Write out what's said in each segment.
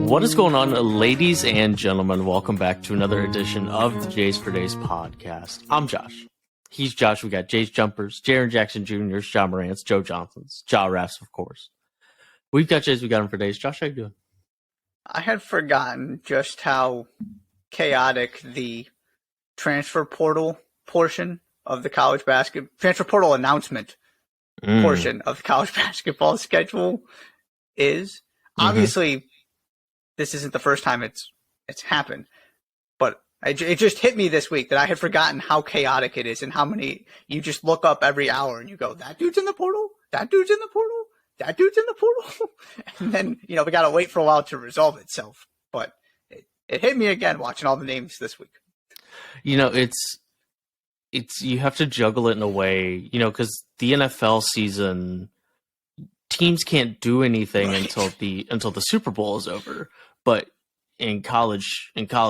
What is going on, ladies and gentlemen? Welcome back to another edition of the Jays for Days podcast. I'm Josh. He's Josh. We got Jays Jumpers, Jaron Jackson Jr., John Morantz, Joe Johnsons, Ja Raffs, of course. We've got Jays. We got him for days. Josh, how you doing? I had forgotten just how chaotic the transfer portal portion of the transfer portal announcement portion of the college basketball schedule is. Obviously, this isn't the first time it's happened, but it just hit me this week that I had forgotten how chaotic it is and how many you just look up every hour and you go, that dude's in the portal, that dude's in the portal, that dude's in the portal. And then, we got to wait for a while to resolve itself. But it hit me again watching all the names this week. It's you have to juggle it in a way, because the NFL season, teams can't do anything until the Super Bowl is over. But in college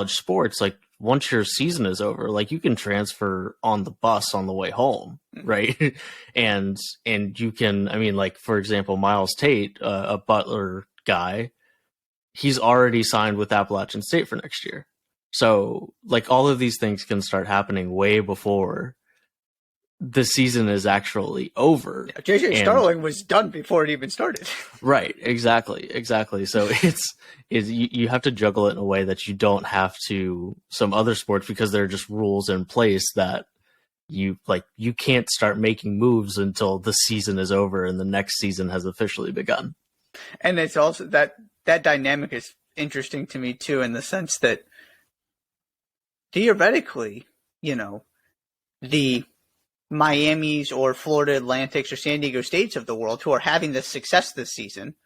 sports, like once your season is over, like you can transfer on the bus on the way home, right? and you can, like for example, Miles Tate, a Butler guy, he's already signed with Appalachian State for next year. So like all of these things can start happening way before the season is actually over. Yeah, JJ Starling was done before it even started. Right. Exactly. So you have to juggle it in a way that you don't have to some other sports, because there are just rules in place that you can't start making moves until the season is over and the next season has officially begun. And it's also that dynamic is interesting to me too, in the sense that theoretically, the Miami's or Florida Atlantics or San Diego States of the world who are having this success this season.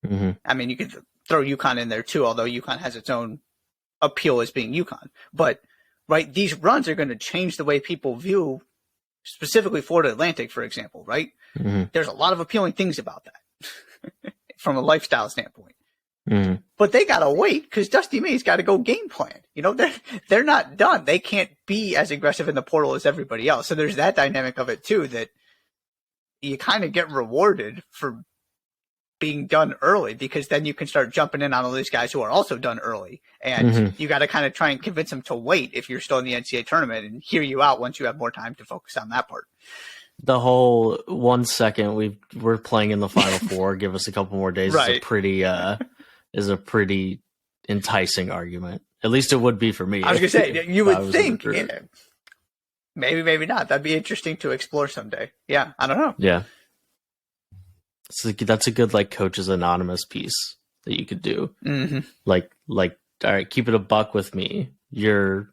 Mm-hmm. You could throw UConn in there too, although UConn has its own appeal as being UConn. But right, these runs are going to change the way people view specifically Florida Atlantic, for example, right? Mm-hmm. There's a lot of appealing things about that from a lifestyle standpoint. Mm-hmm. But they got to wait because Dusty May's got to go game plan. They're not done. They can't be as aggressive in the portal as everybody else. So there's that dynamic of it too, that you kind of get rewarded for being done early, because then you can start jumping in on all these guys who are also done early. And you got to kind of try and convince them to wait if you're still in the NCAA tournament and hear you out once you have more time to focus on that part. The whole 1 second we're playing in the Final Four, give us a couple more days right. is a pretty enticing argument. At least it would be for me. I was going to say, you would think, maybe not. That'd be interesting to explore someday. Yeah, I don't know. Yeah. So that's a good Coaches Anonymous piece that you could do. Mm-hmm. Like, all right, keep it a buck with me. You're,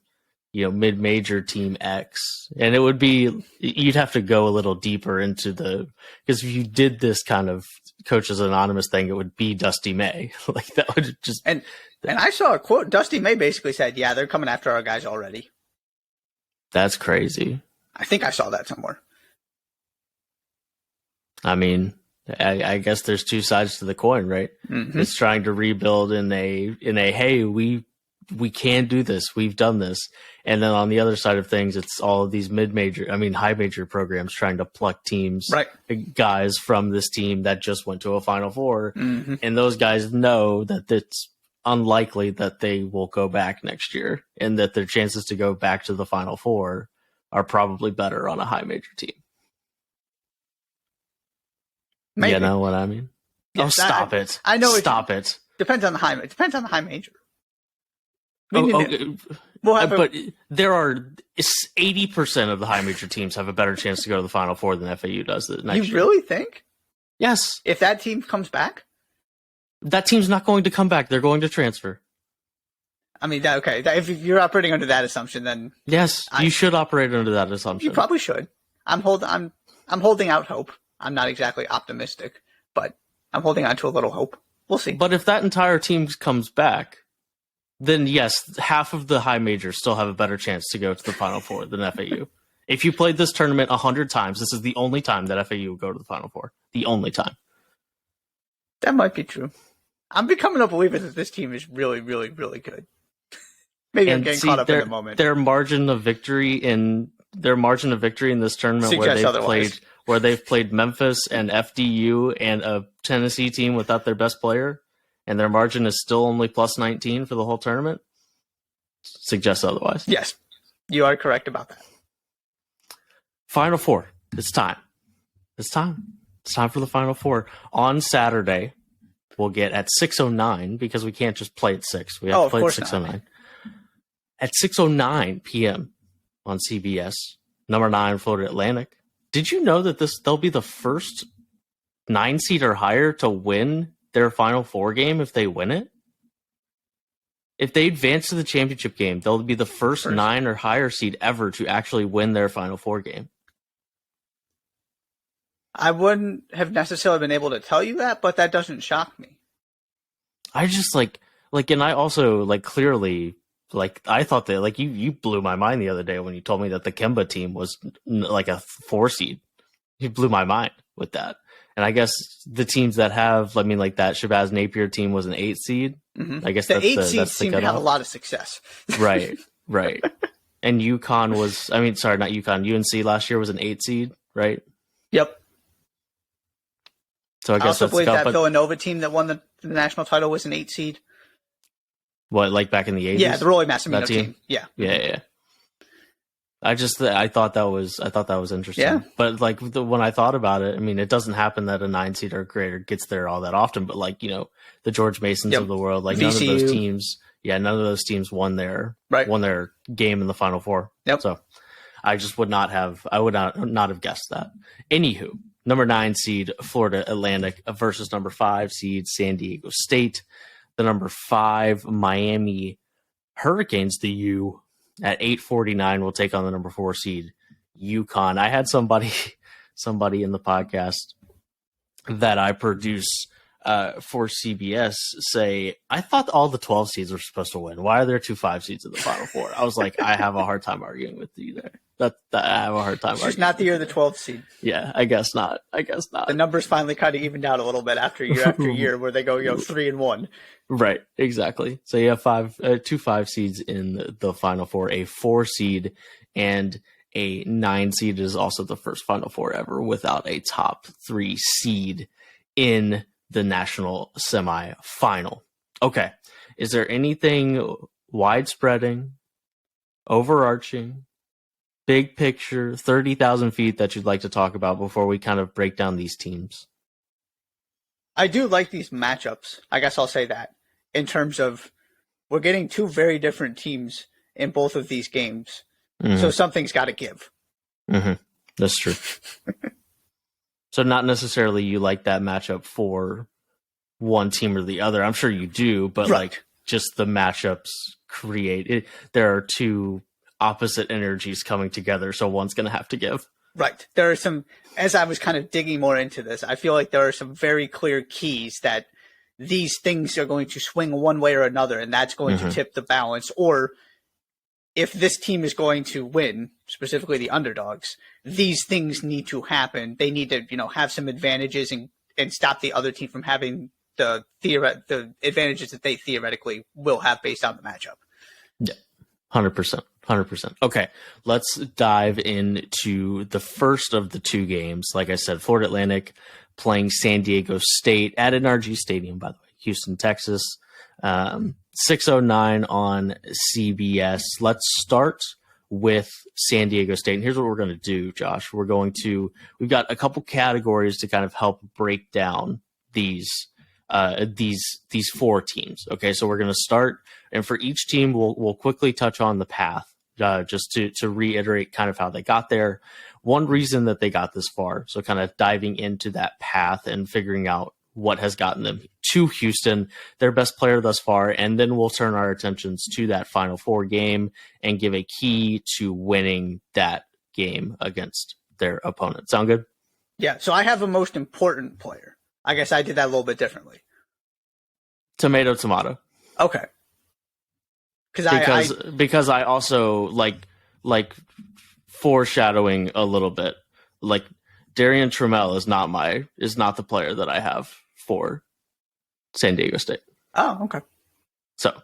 mid-major team X. And it would be, you'd have to go a little deeper into because if you did this kind of Coaches Anonymous thing, it would be Dusty May. That would just. And I saw a quote. Dusty May basically said, yeah, they're coming after our guys already. That's crazy. I think I saw that somewhere. I guess there's two sides to the coin, right? Mm-hmm. It's trying to rebuild in a hey, we can do this, we've done this, and then on the other side of things, it's all of these high major programs trying to pluck teams, right? Guys from this team that just went to a Final Four, and those guys know that it's unlikely that they will go back next year, and that their chances to go back to the Final Four are probably better on a high major team. Maybe. You know what I mean? Yes, stop it! I know. Stop it! Depends on the high. It depends on the high major. Okay. But there are 80% of the high major teams have a better chance to go to the Final Four than FAU does next year. You really think? Yes. If that team comes back, that team's not going to come back. They're going to transfer. Okay. If you're operating under that assumption, then yes, you should operate under that assumption. You probably should. I'm holding out hope. I'm not exactly optimistic, but I'm holding on to a little hope. We'll see. But if that entire team comes back, then yes, half of the high majors still have a better chance to go to the Final Four than FAU. If you played this tournament 100 times, this is the only time that FAU will go to the Final Four. The only time. That might be true. I'm becoming a believer that this team is really, really, really good. Maybe I'm getting caught up in the moment. Their margin of victory in this tournament where they've played Memphis and FDU and a Tennessee team without their best player and their margin is still only plus 19 for the whole tournament, suggests otherwise. Yes, you are correct about that. Final Four. It's time. It's time. It's time for the Final Four. On Saturday, we'll get at 6:09, because we can't just play at 6. We have to play at 6:09. At 6:09 p.m. on CBS, number 9 Florida Atlantic. Did you know that they'll be the first 9 seed or higher to win their Final Four game if they win it? If they advance to the championship game, they'll be the first 9 or higher seed ever to actually win their Final Four game. I wouldn't have necessarily been able to tell you that, but that doesn't shock me. I just and I also clearly I thought that you blew my mind the other day when you told me that the Kemba team was like a 4 seed. You blew my mind with that. And I guess the teams that have, that Shabazz Napier team was an 8 seed. Mm-hmm. I guess the 8 seeds seem to have a lot of success. Right. And UConn was, not UConn, UNC last year was an 8 seed, right? Yep. So I guess also believe that Villanova team that won the national title was an 8 seed. What, back in the 80s? Yeah, the Roy Massimino team. Yeah. I thought that was interesting. Yeah. But when I thought about it, it doesn't happen that a 9 seed or greater gets there all that often. But the George Masons of the world, none of those teams won their game in the Final Four. Yep. So I would not have guessed that. Anywho, number 9 seed Florida Atlantic versus number 5 seed San Diego State. The number 5 Miami Hurricanes, the U, at 8:49 will take on the number 4 seed UConn. I had somebody in the podcast that I produce for CBS say, I thought all the 12 seeds were supposed to win. Why are there 2 5 seeds in the Final Four? I was like, I have a hard time arguing with you there. I have a hard time. It's not the year of the 12th seed. Yeah, I guess not. The numbers finally kind of evened out a little bit after year where they go 3-1. Right, exactly. So you have 2 5 seeds in the Final Four, a 4 seed and a 9 seed is also the first Final Four ever without a top 3 seed in the national semifinal. Okay, is there anything widespreading, overarching, big picture, 30,000 feet that you'd like to talk about before we kind of break down these teams? I do like these matchups. I guess I'll say that. In terms of, we're getting 2 very different teams in both of these games. Mm-hmm. So something's got to give. Mm-hmm. That's true. So not necessarily you like that matchup for one team or the other. I'm sure you do, but just the matchups create it. There are 2 opposite energies coming together, so one's going to have to give. Right. There are some, as I was kind of digging more into this, I feel like there are some very clear keys that these things are going to swing one way or another, and that's going to tip the balance. Or if this team is going to win, specifically the underdogs, these things need to happen. They need to, have some advantages and stop the other team from having the advantages that they theoretically will have based on the matchup. Yeah, 100%. Okay, let's dive into the first of the 2 games. Like I said, Florida Atlantic playing San Diego State at NRG Stadium, by the way, Houston, Texas. 6:09 on CBS. Let's start with San Diego State. And here's what we're going to do, Josh. We've got a couple categories to kind of help break down these 4 teams. Okay, so we're going to start, and for each team, we'll quickly touch on the path, just to reiterate kind of how they got there. One reason that they got this far, so kind of diving into that path and figuring out what has gotten them to Houston, their best player thus far, and then we'll turn our attentions to that Final Four game and give a key to winning that game against their opponent. Sound good? Yeah, so I have a most important player. I guess I did that a little bit differently. Tomato. Okay. Because I also like foreshadowing a little bit. Like Darian Trammell is not the player that I have for San Diego State. Oh, okay. So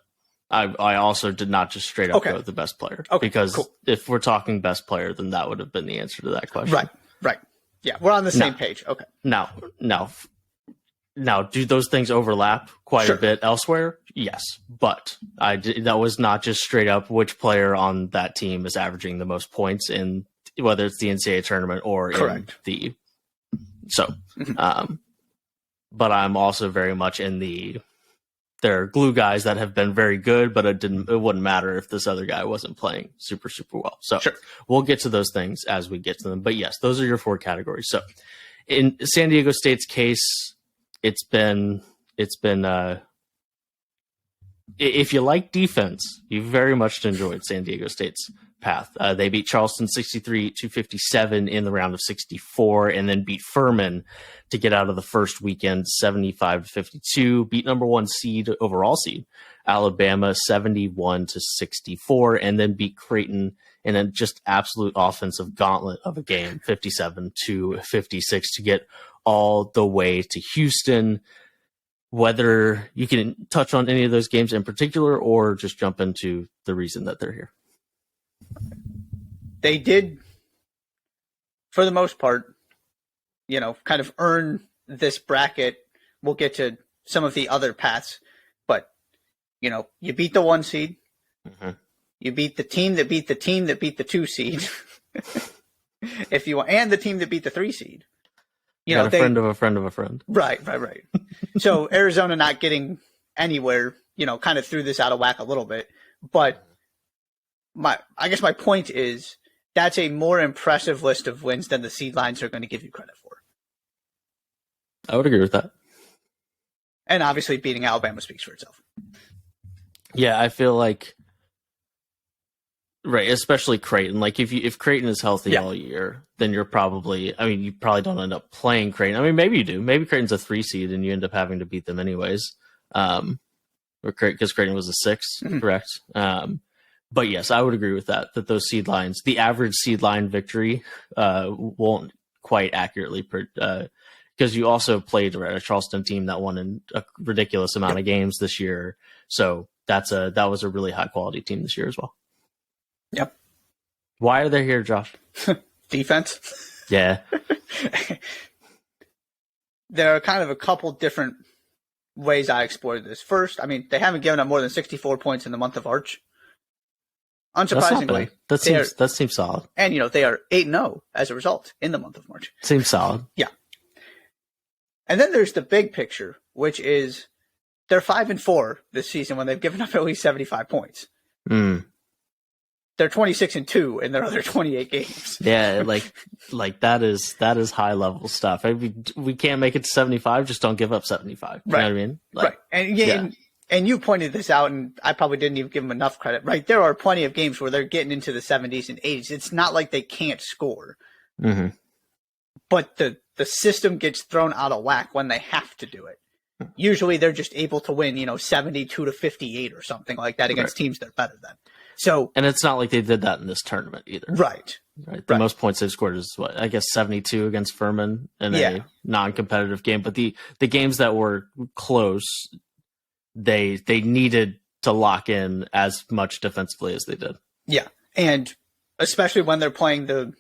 I also did not just straight up go with the best player. Okay, because if we're talking best player, then that would have been the answer to that question. Right. Yeah, we're on the same page. Okay. Now, Now, do those things overlap quite Sure. a bit elsewhere? Yes, but that was not just straight up which player on that team is averaging the most points in whether it's the NCAA tournament or Correct. in the so. But I'm also very much in there are glue guys that have been very good, but it wouldn't matter if this other guy wasn't playing super well. So Sure. We'll get to those things as we get to them. But yes, those are your 4 categories. So in San Diego State's case, it's been if you like defense, you very much enjoyed San Diego State's path. They beat Charleston 63-57 in the round of 64, and then beat Furman to get out of the first weekend 75-52. Beat number 1 overall seed Alabama 71-64, and then beat Creighton in a just absolute offensive gauntlet of a game 57-56 to get all the way to Houston. Whether you can touch on any of those games in particular or just jump into the reason that they're here. They did, for the most part, kind of earn this bracket. We'll get to some of the other paths, but, you beat the 1 seed. Mm-hmm. You beat the team that beat the team that beat the 2 seed. If you want, and the team that beat the 3 seed. A friend of a friend of a friend. Right. So Arizona not getting anywhere, kind of threw this out of whack a little bit. But I guess my point is that's a more impressive list of wins than the seed lines are going to give you credit for. I would agree with that. And obviously beating Alabama speaks for itself. Yeah, I feel like right, especially Creighton. Like if Creighton is healthy all year, then you probably don't end up playing Creighton. I mean, maybe you do. Maybe Creighton's a 3 seed and you end up having to beat them anyways. Because Creighton was a 6, correct? But yes, I would agree with that those seed lines, the average seed line victory won't quite accurately because you also played a Charleston team that won in a ridiculous amount of games this year. So that was a really high quality team this year as well. Yep. Why are they here, Josh? Defense. Yeah. There are kind of a couple different ways I explored this. First, they haven't given up more than 64 points in the month of March. Unsurprisingly, that seems solid. And they are 8-0 as a result in the month of March. Seems solid. Yeah. And then there's the big picture, which is they're 5-4 this season when they've given up at least 75 points. They're 26-2 in their other 28 games. Yeah, like that is high level stuff. We can't make it to 75. Just don't give up 75. You know what I mean? Right. And you pointed this out, and I probably didn't even give them enough credit. Right, there are plenty of games where they're getting into the 70s and 80s. It's not like they can't score, but the system gets thrown out of whack when they have to do it. Usually, they're just able to win, 72-58 or something like that against teams they're better than. So, and it's not like they did that in this tournament either. Right. The most points they've scored is 72 against Furman in a non-competitive game. But the games that were close, they needed to lock in as much defensively as they did. Yeah, and especially when they're playing the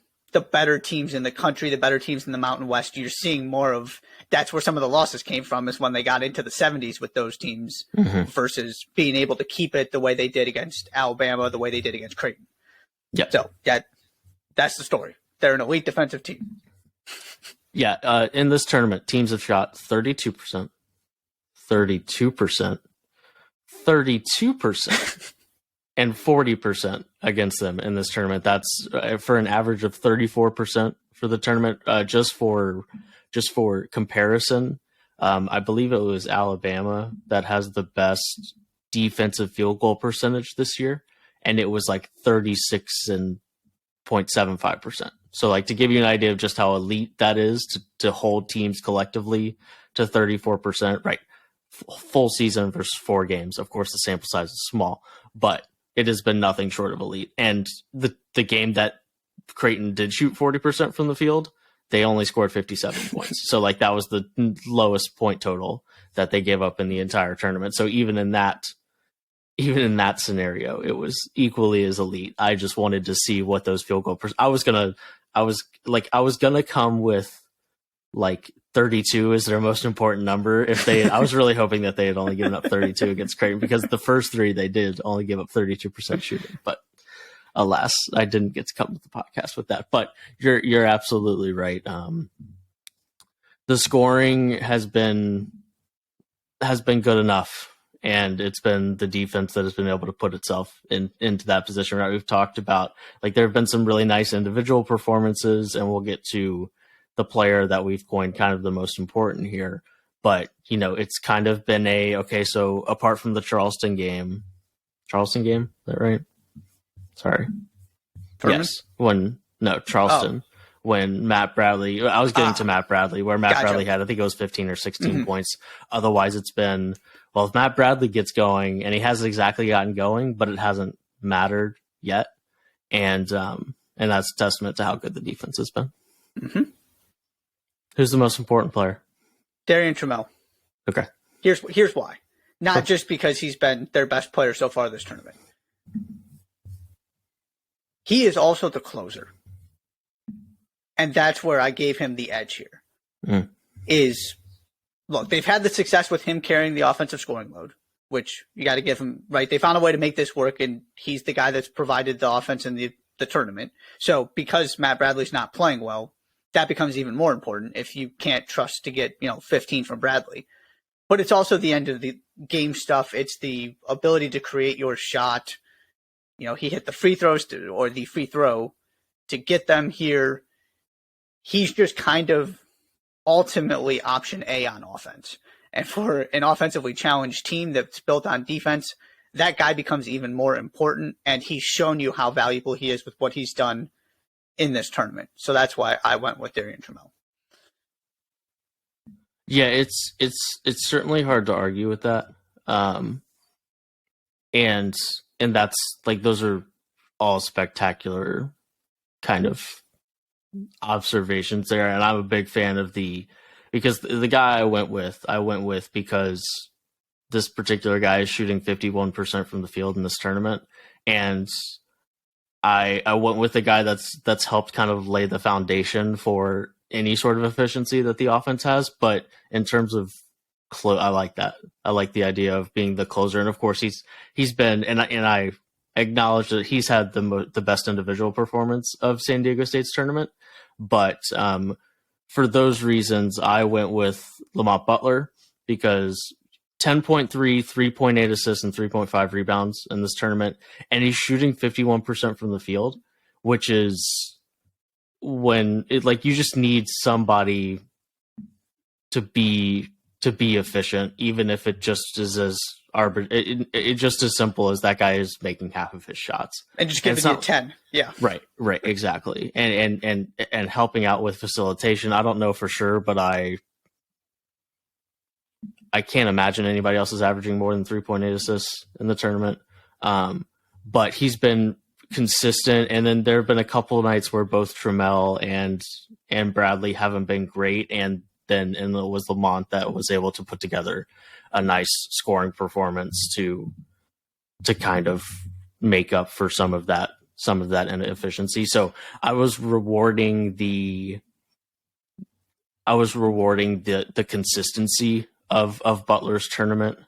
better teams in the country, the better teams in the Mountain West, you're seeing more of that's where some of the losses came from, is when they got into the 70s with those teams versus being able to keep it the way they did against Alabama, the way they did against Creighton. Yeah. So that's the story. They're an elite defensive team. Yeah. In this tournament, teams have shot 32%, 32%, 32%, and 40% against them in this tournament. That's for an average of 34% for the tournament. Just for comparison, I believe it was Alabama that has the best defensive field goal percentage this year, and it was like 36.75%. So, to give you an idea of just how elite that is to hold teams collectively to 34%, right? Full season versus 4 games. Of course, the sample size is small, but it has been nothing short of elite. And the game that Creighton did shoot 40% from the field, they only scored 57 points. So that was the lowest point total that they gave up in the entire tournament. So even in that scenario, it was equally as elite. I just wanted to see what those field goal I was gonna come with 32 is their most important number. I was really hoping that they had only given up 32 against Creighton, because the first 3 they did only give up 32% shooting. But alas, I didn't get to come to the podcast with that. But you're absolutely right. The scoring has been good enough, and it's been the defense that has been able to put itself into that position. Right? We've talked about, like, there have been some really nice individual performances, and we'll get to the player that we've coined kind of the most important here. But, it's kind of been okay, so apart from the Charleston game, is that right? Sorry. Furman? Yes. Charleston. When Matt Bradley, I was getting to Matt Bradley, where Matt Bradley had, I think it was 15 or 16 points. Otherwise, it's been, well, if Matt Bradley gets going, and he hasn't exactly gotten going, but it hasn't mattered yet. And that's a testament to how good the defense has been. Mm-hmm. Who's the most important player? Darian Trammell. Okay. Here's why. Not just because he's been their best player so far this tournament. He is also the closer. And that's where I gave him the edge here. Look, they've had the success with him carrying the offensive scoring load, which you got to give him, right? They found a way to make this work, and he's the guy that's provided the offense in the tournament. So because Matt Bradley's not playing well, that becomes even more important if you can't trust to get, 15 from Bradley. But it's also the end of the game stuff. It's the ability to create your shot. He hit the free throws or the free throw to get them here. He's just kind of ultimately option A on offense. And for an offensively challenged team that's built on defense, that guy becomes even more important. And he's shown you how valuable he is with what he's done in this tournament. So that's why I went with Darian Trammell. Yeah, it's certainly hard to argue with that. And that's, like, those are all spectacular kind of observations there, and I'm a big fan of because the guy I went with because this particular guy is shooting 51% from the field in this tournament, and I went with the guy that's helped kind of lay the foundation for any sort of efficiency that the offense has. But in terms of I like that. I like the idea of being the closer, and of course he's been, and I acknowledge that he's had the best individual performance of San Diego State's tournament. But for those reasons, I went with Lamont Butler, because 10.3, 3.8 assists, and 3.5 rebounds in this tournament, and he's shooting 51% from the field, which is when you just need somebody to be efficient, even if it just is it's just as simple as that guy is making half of his shots and just giving you 10. Yeah. Right. Exactly. And helping out with facilitation. I don't know for sure, but I can't imagine anybody else is averaging more than 3.8 assists in the tournament. But he's been consistent. And then there have been a couple of nights where both Trammell and Bradley haven't been great. And it was Lamont that was able to put together a nice scoring performance to kind of make up for some of that inefficiency. So I was rewarding the consistency of Butler's tournament,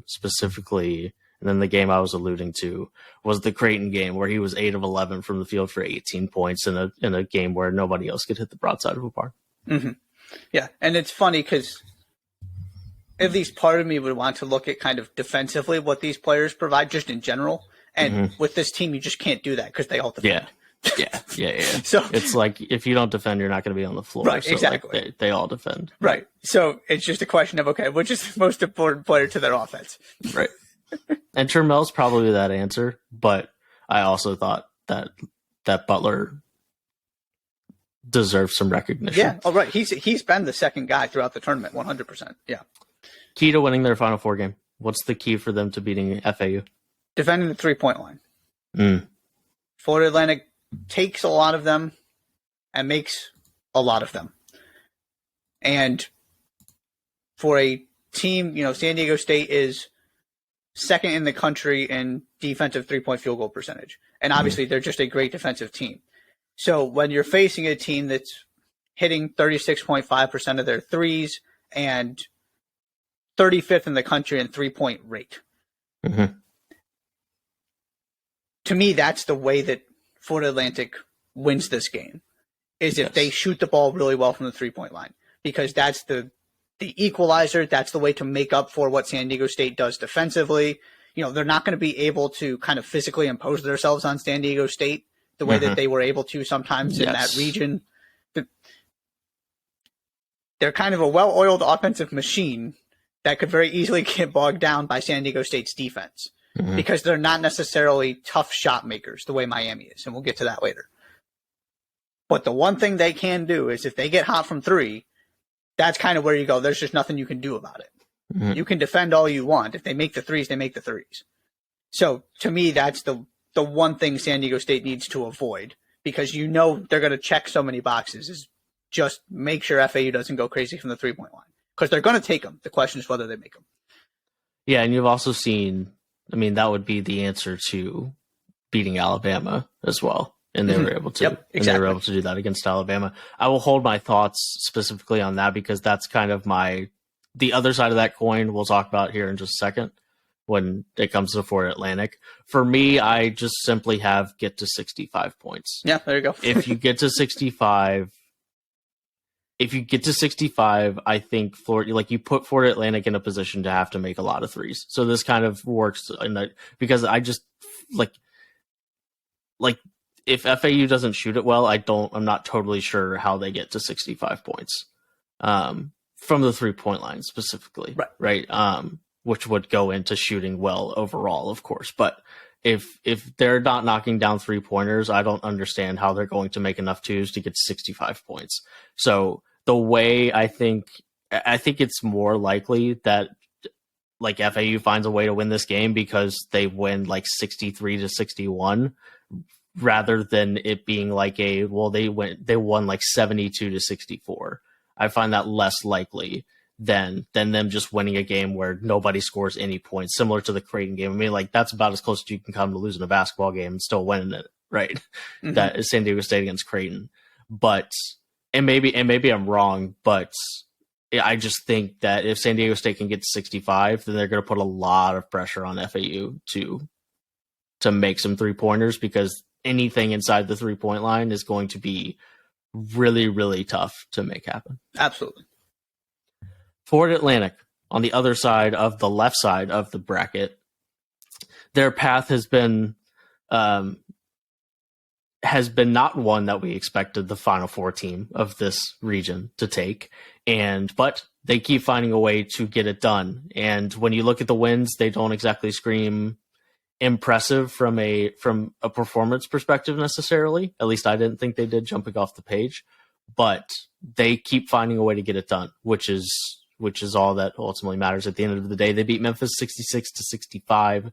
specifically. And then the game I was alluding to was the Creighton game, where he was 8 of 11 from the field for 18 points in a game where nobody else could hit the broadside of a bar. Mm-hmm. Yeah, and it's funny because at least part of me would want to look at kind of defensively what these players provide just in general. And with this team, you just can't do that because they all defend. Yeah. So it's like, if you don't defend, you're not going to be on the floor. Right, so exactly. They all defend. Right. So it's just a question of, okay, which is the most important player to their offense? Right. And Trammell's probably that answer, but I also thought that Butler deserves some recognition. Yeah. Oh, right. He's been the second guy throughout the tournament, 100%. Yeah. Key to winning their Final Four game. What's the key for them to beating FAU? Defending the 3-point line. Florida Atlantic takes a lot of them and makes a lot of them. And for a team, San Diego State is second in the country in defensive 3-point field goal percentage. And obviously they're just a great defensive team. So when you're facing a team that's hitting 36.5% of their threes and 35th in the country in 3-point rate. Mm-hmm. To me, that's the way that Florida Atlantic wins this game, is if they shoot the ball really well from the 3-point line, because that's the equalizer. That's the way to make up for what San Diego State does defensively. They're not going to be able to kind of physically impose themselves on San Diego State the way that they were able to sometimes in that region. They're kind of a well-oiled offensive machine that could very easily get bogged down by San Diego State's defense, because they're not necessarily tough shot makers the way Miami is, and we'll get to that later. But the one thing they can do is if they get hot from three, that's kind of where you go, there's just nothing you can do about it. You can defend all you want. If they make the threes, they make the threes. So to me, that's the one thing San Diego State needs to avoid, because they're going to check so many boxes, is just make sure FAU doesn't go crazy from the 3-point line, because they're going to take them. The question is whether they make them. Yeah, and you've also seen, that would be the answer to beating Alabama as well. And they were able to, exactly. And they were able to do that against Alabama. I will hold my thoughts specifically on that, because that's kind of the other side of that coin we'll talk about here in just a second when it comes to Florida Atlantic. For me, I just simply have get to 65 points. Yeah, there you go. If you get to 65, I think Florida, you put Florida Atlantic in a position to have to make a lot of threes. So this kind of works in that, because I just like if FAU doesn't shoot it well, I'm not totally sure how they get to 65 points. From the 3-point line specifically, right? Which would go into shooting well overall, of course. But if they're not knocking down 3-pointers, I don't understand how they're going to make enough twos to get to 65 points. So the way I think it's more likely that FAU finds a way to win this game because they win 63-61, rather than it being they won 72-64. I find that less likely than them just winning a game where nobody scores any points, similar to the Creighton game. That's about as close as you can come to losing a basketball game and still winning it, right? That is San Diego State against Creighton. But and maybe I'm wrong, but I just think that if San Diego State can get to 65, then they're going to put a lot of pressure on FAU to make some 3-pointers, because anything inside the 3-point line is going to be really, really tough to make happen. Absolutely. Florida Atlantic, on the other side of the left side of the bracket, their path has been not one that we expected the Final Four team of this region to take, but they keep finding a way to get it done. And when you look at the wins, they don't exactly scream impressive from a performance perspective necessarily. At least I didn't think they did jumping off the page, but they keep finding a way to get it done, which is all that ultimately matters at the end of the day. They beat Memphis 66-65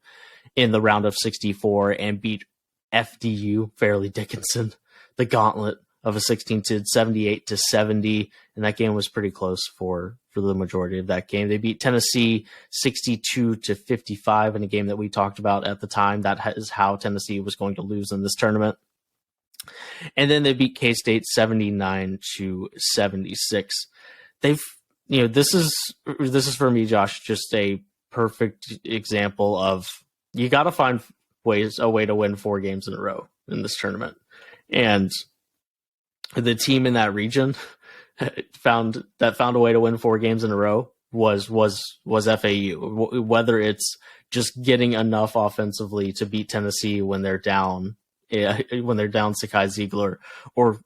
in the round of 64 and beat FDU, Fairleigh Dickinson, the gauntlet of a 16 seed, 78-70, and that game was pretty close for the majority of that game. They beat Tennessee 62-55 in a game that we talked about at the time. That is how Tennessee was going to lose in this tournament. And then they beat K-State 79-76. This is for me, Josh, just a perfect example of you got to find a way to win 4 games in a row in this tournament. And the team in that region found a way to win 4 games in a row was FAU. Whether it's just getting enough offensively to beat Tennessee when they're down Sakai Ziegler, or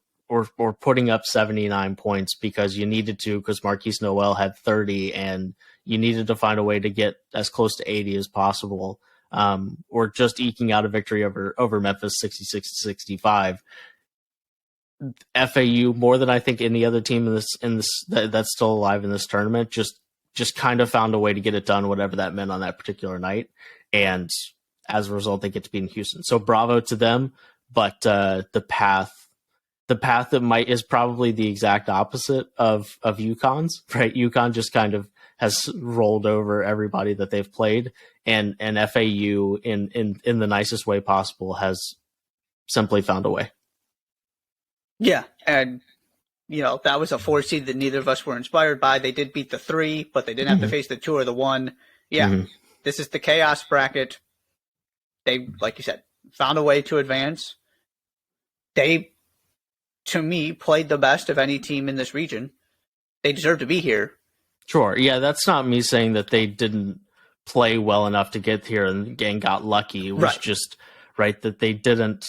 putting up 79 points because you needed to, because Marquise Noel had 30 and you needed to find a way to get as close to 80 as possible, or just eking out a victory over Memphis 66-65. FAU, more than I think any other team in this that's still alive in this tournament, just kind of found a way to get it done, whatever that meant on that particular night. And as a result, they get to be in Houston. So bravo to them. But the path that is probably the exact opposite of UConn's, right? UConn just kind of has rolled over everybody that they've played, and FAU in the nicest way possible has simply found a way. Yeah, and that was a 4 seed that neither of us were inspired by. They did beat the 3, but they didn't have to face the 2 or the 1. Yeah, This is the chaos bracket. They, like you said, found a way to advance. They, to me, played the best of any team in this region. They deserve to be here. Sure. Yeah, that's not me saying that they didn't play well enough to get here and got lucky. It was just that they didn't.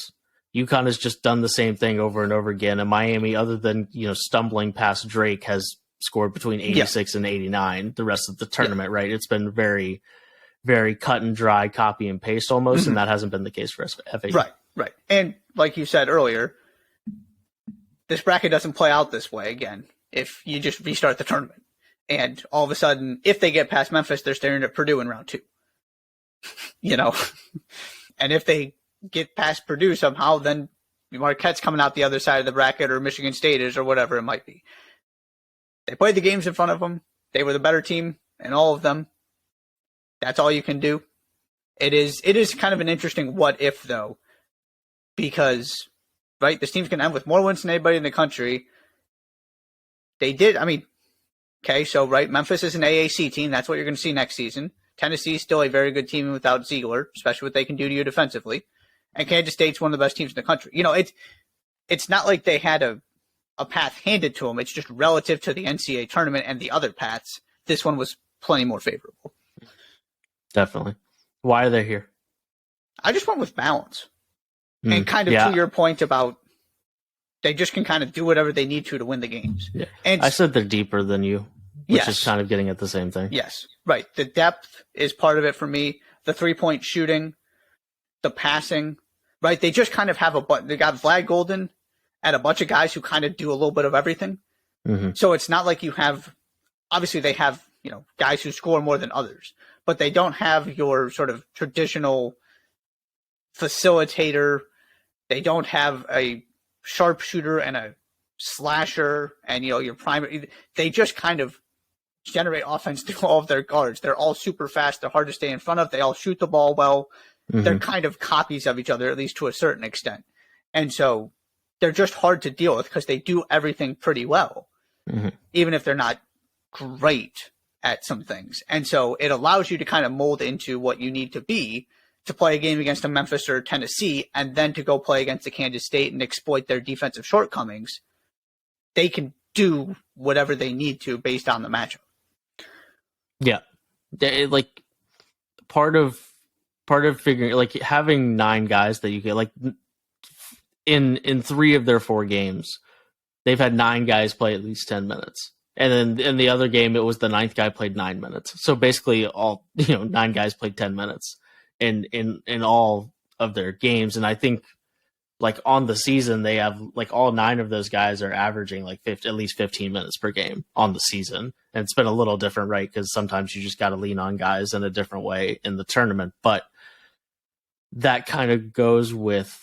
UConn has just done the same thing over and over again, and Miami, other than stumbling past Drake, has scored between 86 and 89 the rest of the tournament. Right? It's been very, very cut and dry, copy and paste almost, and that hasn't been the case for FAU. Right. And like you said earlier, this bracket doesn't play out this way again if you just restart the tournament. And all of a sudden, if they get past Memphis, they're staring at Purdue in round 2. And if they get past Purdue somehow, then Marquette's coming out the other side of the bracket, or Michigan State is, or whatever it might be. They played the games in front of them. They were the better team in all of them. That's all you can do. It is kind of an interesting what if, though, because this team's going to end with more wins than anybody in the country. They did. Okay, so Memphis is an AAC team. That's what you're going to see next season. Tennessee is still a very good team without Ziegler, especially what they can do to you defensively. And Kansas State's one of the best teams in the country. It's not like they had a path handed to them. It's just relative to the NCAA tournament and the other paths. This one was plenty more favorable. Definitely. Why are they here? I just went with balance. And kind of to your point about they just can kind of do whatever they need to win the games. Yeah. And I said they're deeper than you, which is kind of getting at the same thing. Yes, right. The depth is part of it for me. The 3-point shooting, the passing, right? They just kind of have they got Vlad Golden and a bunch of guys who kind of do a little bit of everything. So it's not like you have, obviously they have, guys who score more than others, but they don't have your sort of traditional facilitator. They don't have a sharpshooter and a slasher and, your primary. They just kind of generate offense through all of their guards. They're all super fast. They're hard to stay in front of. They all shoot the ball well. They're kind of copies of each other, at least to a certain extent. And so they're just hard to deal with because they do everything pretty well, even if they're not great at some things. And so it allows you to kind of mold into what you need to be to play a game against a Memphis or Tennessee, and then to go play against a Kansas State and exploit their defensive shortcomings. They can do whatever they need to based on the matchup. Yeah. Part of figuring, having 9 guys that you get, in 3 of their 4 games, they've had 9 guys play at least 10 minutes. And then in the other game, it was the 9th guy played 9 minutes. So basically all, 9 guys played 10 minutes in all of their games. And I think on the season, they have all 9 of those guys are averaging at least 15 minutes per game on the season. And it's been a little different, right? Because sometimes you just got to lean on guys in a different way in the tournament. But that kind of goes with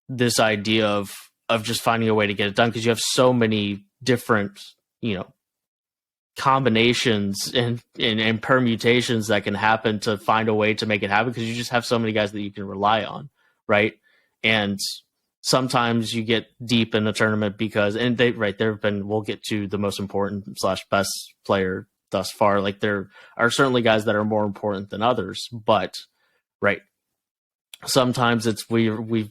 this idea of just finding a way to get it done, because you have so many different, combinations and permutations that can happen to find a way to make it happen, because you just have so many guys that you can rely on, right? And sometimes you get deep in the tournament because, and there have been, we'll get to the most important / best player thus far. There are certainly guys that are more important than others, but sometimes it's we've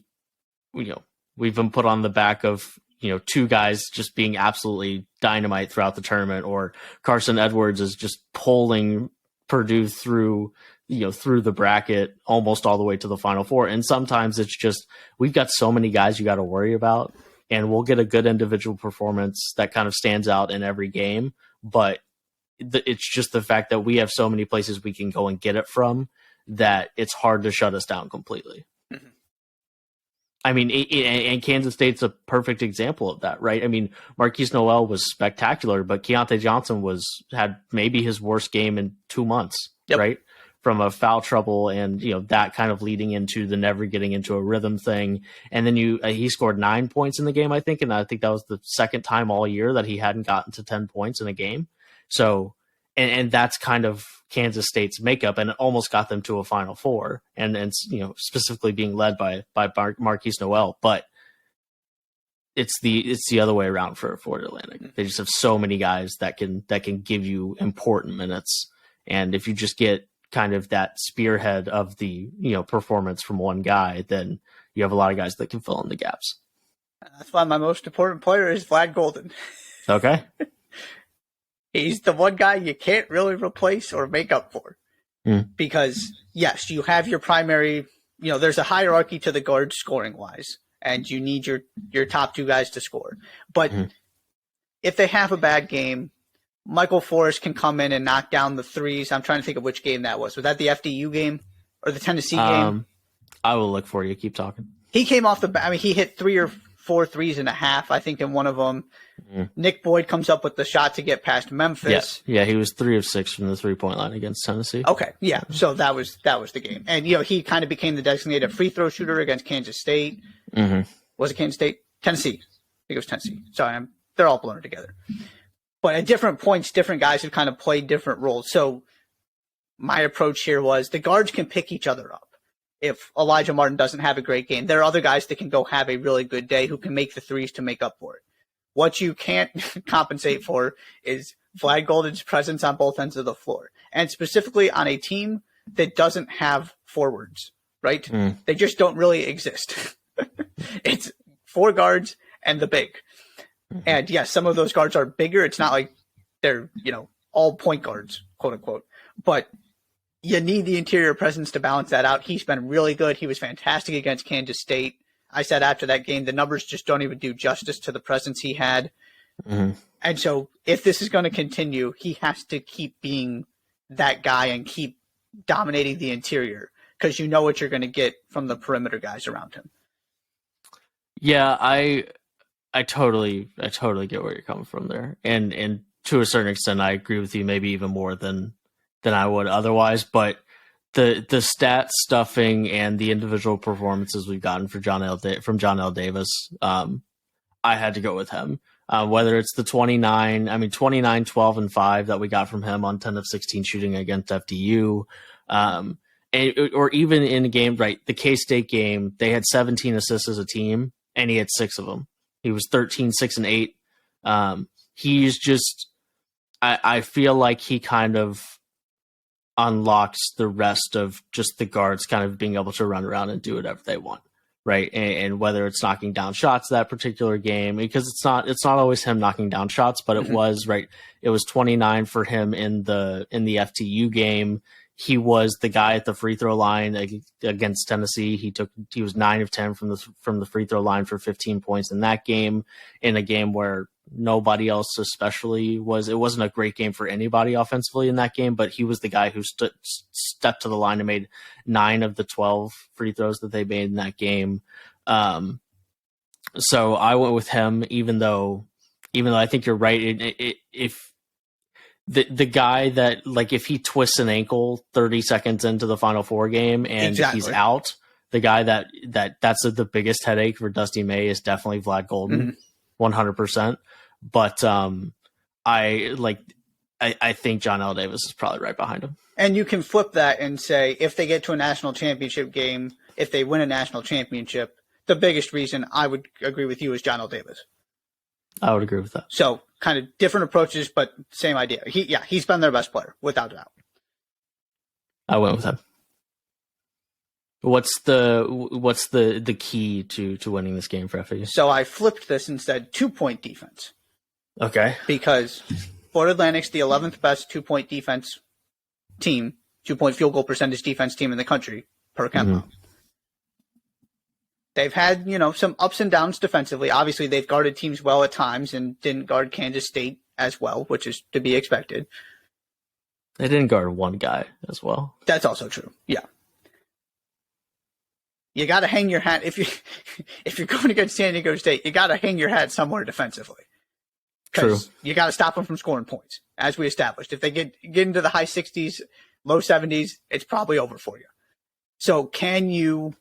been put on the back of 2 guys just being absolutely dynamite throughout the tournament, or Carson Edwards is just pulling Purdue through the bracket almost all the way to the Final Four. And sometimes it's just, we've got so many guys you got to worry about, and we'll get a good individual performance that kind of stands out in every game. But it's just the fact that we have so many places we can go and get it from that it's hard to shut us down completely. And Kansas State's a perfect example of that, right? Marquise Noel was spectacular, but Keontae Johnson had maybe his worst game in 2 months, right? From a foul trouble and, that kind of leading into the never getting into a rhythm thing. And then he scored 9 points in the game, I think. And I think that was the second time all year that he hadn't gotten to 10 points in a game. So, and that's kind of Kansas State's makeup, and it almost got them to a Final Four, and specifically being led by Marquise Noel. But it's the other way around for Florida Atlantic. They just have so many guys that can give you important minutes, and if you just get kind of that spearhead of the performance from one guy, then you have a lot of guys that can fill in the gaps. That's why my most important player is Vlad Golden. Okay. He's the one guy you can't really replace or make up for. Because, yes, you have your primary, there's a hierarchy to the guards scoring-wise, and you need your top two guys to score. But if they have a bad game, Michael Forrest can come in and knock down the threes. I'm trying to think of which game that was. Was that the FDU game or the Tennessee game? I will look for you. Keep talking. He came off he hit 3 or 4 threes and a half, I think, in one of them. Nick Boyd comes up with the shot to get past Memphis. Yeah, he was 3 of 6 from the 3-point line against Tennessee. Okay, yeah. So that was the game. And, he kind of became the designated free throw shooter against Kansas State. Was it Kansas State? Tennessee. I think it was Tennessee. Sorry, they're all blurred together. But at different points, different guys have kind of played different roles. So my approach here was the guards can pick each other up. If Elijah Martin doesn't have a great game, there are other guys that can go have a really good day who can make the threes to make up for it. What you can't compensate for is Vlad Golden's presence on both ends of the floor, and specifically on a team that doesn't have forwards, right? They just don't really exist. It's 4 guards and the big. And yes, some of those guards are bigger. It's not like they're, all point guards, quote unquote. But you need the interior presence to balance that out. He's been really good. He was fantastic against Kansas State. I said after that game, the numbers just don't even do justice to the presence he had. And so if this is going to continue, he has to keep being that guy and keep dominating the interior, because you know what you're going to get from the perimeter guys around him. Yeah, I totally get where you're coming from there, and to a certain extent, I agree with you, maybe even more than I would otherwise. But the stat stuffing and the individual performances we've gotten from John L. Davis, I had to go with him. Whether it's the 29, 12 and 5 that we got from him on 10 of 16 shooting against FDU, or even in a game, right? The K-State game, they had 17 assists as a team, and he had 6 of them. He was 13, 6, and 8. He's just, I feel like he kind of unlocks the rest of just the guards kind of being able to run around and do whatever they want, right? And whether it's knocking down shots that particular game, because it's not always him knocking down shots, but it was, right. It was 29 for him in the FTU game. He was the guy at the free throw line against Tennessee. He was 9 of 10 from the free throw line for 15 points in that game, in a game where nobody else especially was. It wasn't a great game for anybody offensively in that game, but he was the guy who stepped to the line and made 9 of the 12 free throws that they made in that game. So I went with him, even though I think you're right. If the guy that, like, if he twists an ankle 30 seconds into the Final Four game and he's out, the guy that's the biggest headache for Dusty May is definitely Vlad Golden, 100%. But I think John L. Davis is probably right behind him. And you can flip that and say, if they get to a national championship game, if they win a national championship, the biggest reason I would agree with you is John L. Davis. I would agree with that. So kind of different approaches, but same idea. He's been their best player, without a doubt. I went with him. What's the key to winning this game for FAU? So I flipped this and said 2-point defense. Okay. Because Florida Atlantic's the 11th best 2-point defense team, 2-point field goal percentage defense team in the country per KenPom. They've had, some ups and downs defensively. Obviously, they've guarded teams well at times and didn't guard Kansas State as well, which is to be expected. They didn't guard one guy as well. That's also true. Yeah. You got to hang your hat if you're going against San Diego State. You got to hang your hat somewhere defensively. True. You got to stop them from scoring points, as we established. If they get into the high 60s, low 70s, it's probably over for you. So can you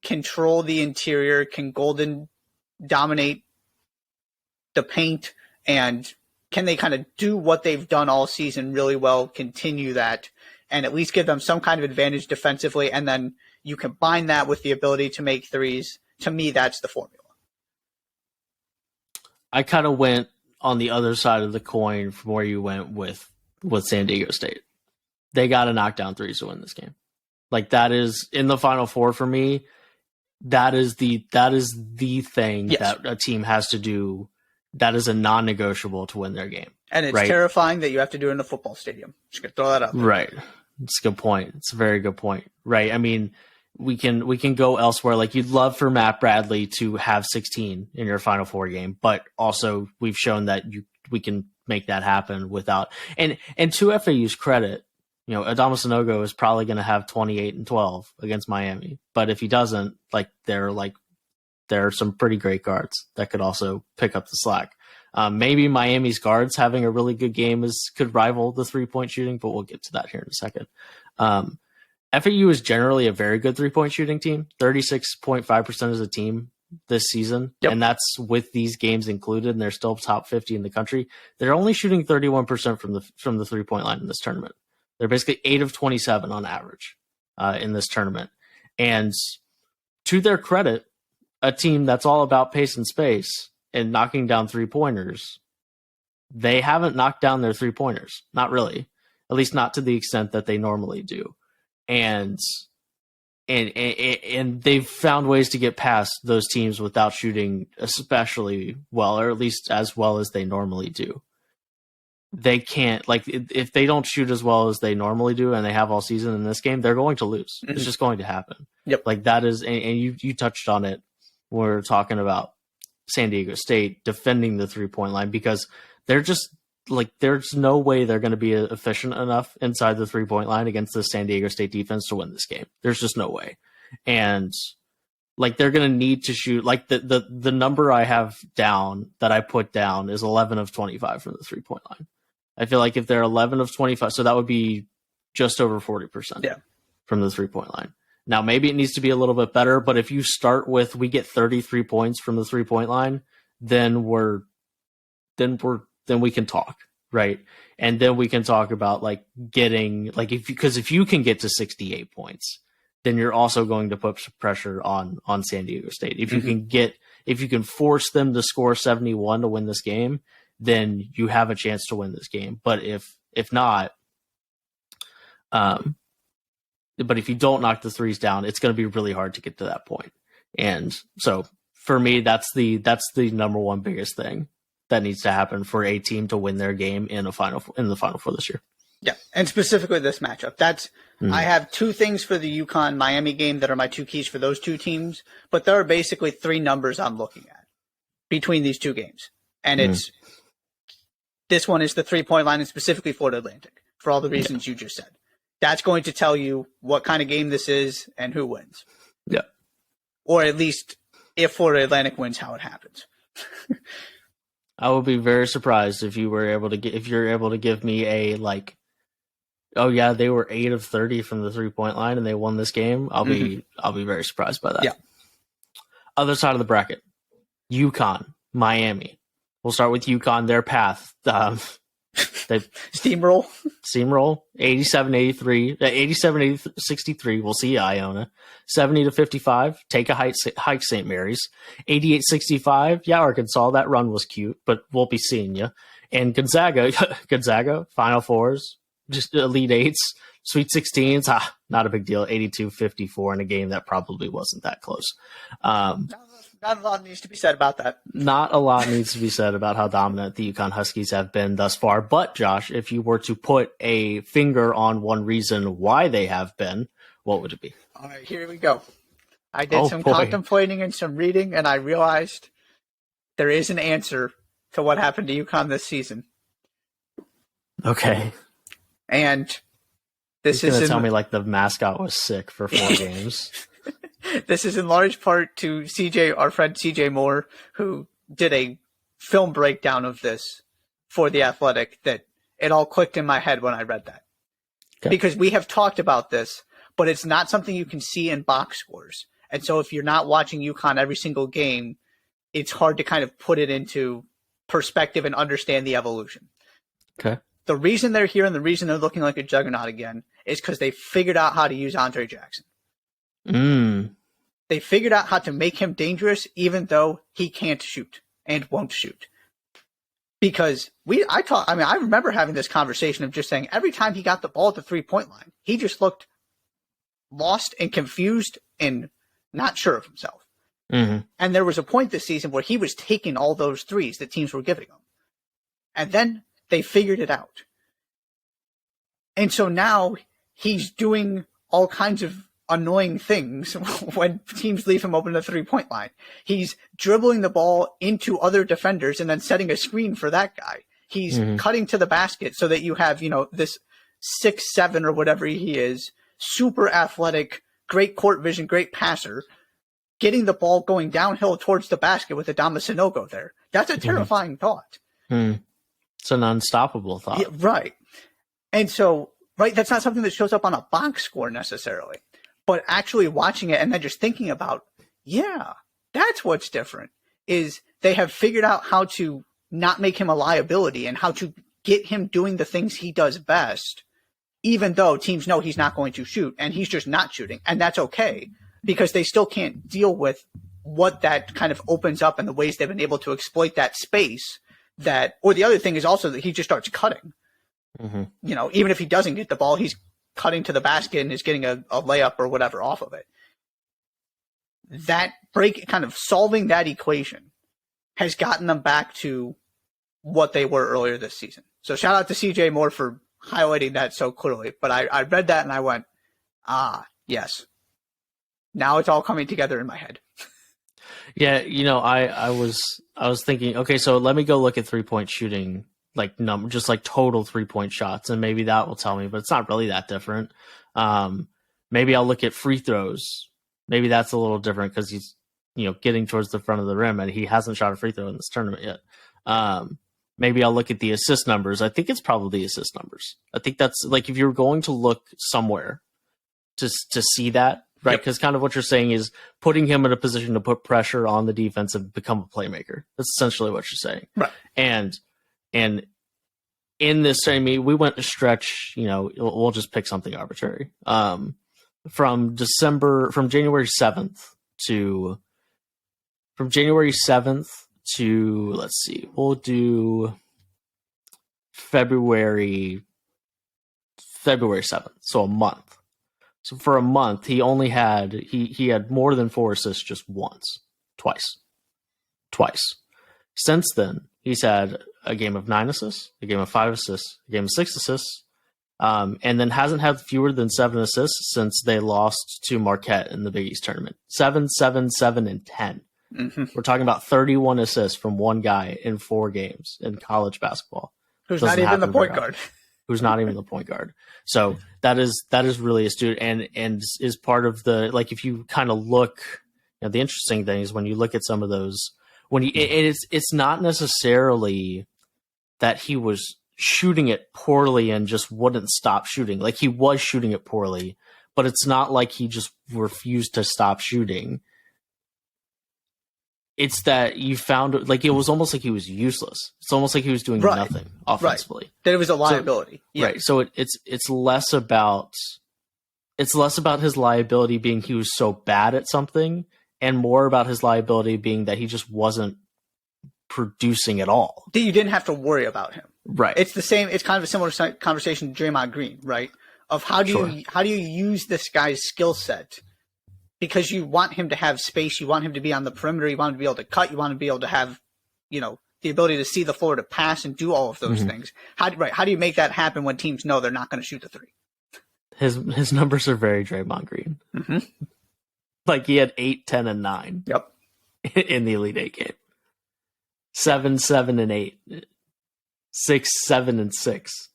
control the interior? Can Golden dominate the paint? And can they kind of do what they've done all season really well, continue that, and at least give them some kind of advantage defensively? And then you combine that with the ability to make threes. To me, that's the formula. I kind of went on the other side of the coin from where you went with San Diego State. They got to knock down threes to win this game. Like, that is in the Final Four for me. That is the thing that a team has to do. That is a non-negotiable to win their game. And it's terrifying that you have to do it in a football stadium. Just gonna throw that out there. Right. It's a good point. It's a very good point. Right. I mean, we can go elsewhere. Like, you'd love for Matt Bradley to have 16 in your Final Four game, but also we've shown that we can make that happen without. And to FAU's credit, Adama Sanogo is probably going to have 28 and 12 against Miami. But if he doesn't, there are some pretty great guards that could also pick up the slack. Maybe Miami's guards having a really good game could rival the 3-point shooting, but we'll get to that here in a second. FAU is generally a very good 3-point shooting team, 36.5% as a team this season. Yep. And that's with these games included, and they're still top 50 in the country. They're only shooting 31% from the 3-point line in this tournament. They're basically 8 of 27 on average in this tournament. And to their credit, a team that's all about pace and space and knocking down 3-pointers, they haven't knocked down their 3-pointers. Not really. At least not to the extent that they normally do. And they've found ways to get past those teams without shooting especially well, or at least as well as they normally do. They can't, if they don't shoot as well as they normally do and they have all season in this game, they're going to lose. Mm-hmm. It's just going to happen. Yep. That is, and you touched on it when we were talking about San Diego State defending the 3-point line, because they're just there's no way they're going to be efficient enough inside the 3-point line against the San Diego State defense to win this game. There's just no way. And they're going to need to shoot the number I have down that I put down is 11 of 25 from the 3-point line. I feel like if they're 11 of 25, so that would be just over 40% from the 3-point line. Now, maybe it needs to be a little bit better, but if you start with, we get 33 points from the 3-point line, then we can talk, right? And then we can talk about getting, if you can get to 68 points, then you're also going to put pressure on San Diego State. If you if you can force them to score 71 to win this game, then you have a chance to win this game. But if not, but if you don't knock the threes down, it's going to be really hard to get to that point. And so for me, that's the number one biggest thing that needs to happen for a team to win their game in the Final Four this year. Yeah, and specifically this matchup. I have 2 things for the UConn Miami game that are my 2 keys for those 2 teams, but there are basically 3 numbers I'm looking at between these 2 games. And this one is the 3-point line, and specifically Florida Atlantic, for all the reasons you just said. That's going to tell you what kind of game this is and who wins. Yeah. Or at least if Florida Atlantic wins, how it happens. I would be very surprised if you're able to give me a oh yeah, they were 8 of 30 from the 3-point line and they won this game. I'll be very surprised by that. Yeah. Other side of the bracket, UConn, Miami. We'll start with UConn. Their path, they steamroll, 87-83, 87-63. We'll see you, Iona. 70-55. Take a hike, St. Mary's. 88-65. Yeah, Arkansas. That run was cute, but we'll be seeing you. And Gonzaga, Final Fours, just Elite Eights, Sweet 16s. Not a big deal. 82-54 in a game that probably wasn't that close. Not a lot needs to be said about that. Not a lot needs to be said about how dominant the UConn Huskies have been thus far. But, Josh, if you were to put a finger on one reason why they have been, what would it be? All right, here we go. I did contemplating and some reading, and I realized there is an answer to what happened to UConn this season. Okay. And this is going to tell me the mascot was sick for 4 games. This is in large part to our friend CJ Moore, who did a film breakdown of this for The Athletic, that it all clicked in my head when I read that. Okay. Because we have talked about this, but it's not something you can see in box scores. And so if you're not watching UConn every single game, it's hard to kind of put it into perspective and understand the evolution. Okay. The reason they're here and the reason they're looking like a juggernaut again is because they figured out how to use Andre Jackson. They figured out how to make him dangerous even though he can't shoot and won't shoot. Because I remember having this conversation of just saying every time he got the ball at the 3-point line, he just looked lost and confused and not sure of himself. Mm-hmm. And there was a point this season where he was taking all those threes that teams were giving him. And then they figured it out. And so now he's doing all kinds of annoying things when teams leave him open at the 3-point line. He's dribbling the ball into other defenders and then setting a screen for that guy. He's cutting to the basket so that you have, this 6'7" or whatever he is, super athletic, great court vision, great passer, getting the ball going downhill towards the basket with Adama Sanogo there. That's a terrifying thought. It's an unstoppable thought. Yeah, right. And so, that's not something that shows up on a box score necessarily. But actually watching it and then just thinking about, that's what's different, is they have figured out how to not make him a liability and how to get him doing the things he does best, even though teams know he's not going to shoot and he's just not shooting. And that's okay, because they still can't deal with what that kind of opens up and the ways they've been able to exploit that space. Or the other thing is also that he just starts cutting. Even if he doesn't get the ball, he's cutting to the basket and is getting a layup or whatever off of it. That kind of solving that equation has gotten them back to what they were earlier this season. So shout out to CJ Moore for highlighting that so clearly. But I read that and I went, yes. Now it's all coming together in my head. Yeah, I was thinking, okay, so let me go look at 3-point shooting, just like total 3-point shots, and maybe that will tell me, but it's not really that different. Maybe I'll look at free throws. Maybe that's a little different because he's, getting towards the front of the rim and he hasn't shot a free throw in this tournament yet. Maybe I'll look at the assist numbers. I think it's probably assist numbers. I think that's if you're going to look somewhere to see that, right? Because kind of what you're saying is putting him in a position to put pressure on the defense and become a playmaker. That's essentially what you're saying. Right. And in this, we went to stretch, we'll just pick something arbitrary. From January 7th to, let's see, we'll do February 7th. So a month. So for a month, he had more than 4 assists just twice. Since then, he's had a game of 9 assists, a game of 5 assists, a game of 6 assists, and then hasn't had fewer than 7 assists since they lost to Marquette in the Big East tournament. 7, 7, 7, and 10. We're talking about 31 assists from one guy in 4 games in college basketball. Who's not even the point guard. Who's not even the point guard. So that is really astute and is part of the, if you kind of look, the interesting thing is when you look at some of those, it's not necessarily that he was shooting it poorly and just wouldn't stop shooting. He was shooting it poorly, but it's not like he just refused to stop shooting. It's that you found it was almost like he was useless. It's almost like he was doing nothing offensively. Right. That it was a liability. Right. So it's less about his liability being he was so bad at something, and more about his liability being that he just wasn't producing at all. That you didn't have to worry about him. Right. It's the same. It's kind of a similar conversation to Draymond Green, right? Of how do you use this guy's skill set? Because you want him to have space, you want him to be on the perimeter, you want him to be able to cut, you want him to be able to have, the ability to see the floor to pass and do all of those things. How do you make that happen when teams know they're not going to shoot the 3? His numbers are very Draymond Green. He had 8, 10, and 9. Yep. In the Elite 8 game. 7, 7, and 8. 6, 7, and 6.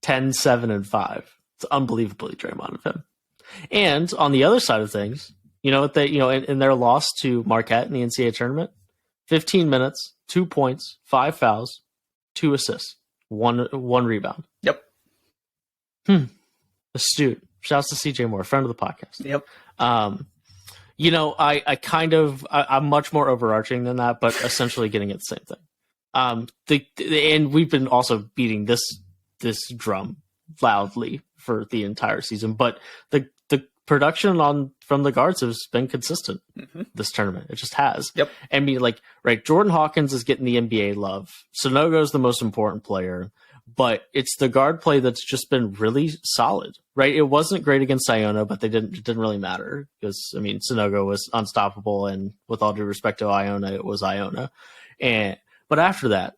10, 7, and 5. It's unbelievably Draymond of him. And on the other side of things, in their loss to Marquette in the NCAA tournament, 15 minutes, 2 points, 5 fouls, 2 assists, one rebound. Yep. Astute. Shouts to CJ Moore, friend of the podcast. Yep. I'm much more overarching than that, but essentially getting at the same thing. And we've been also beating this drum loudly for the entire season, but production from the guards has been consistent this tournament. It just has. Yep. I mean, Jordan Hawkins is getting the NBA love. Sanogo is the most important player, but it's the guard play that's just been really solid, right? It wasn't great against Iona, but it didn't really matter because, I mean, Sanogo was unstoppable, and with all due respect to Iona, it was Iona. But after that,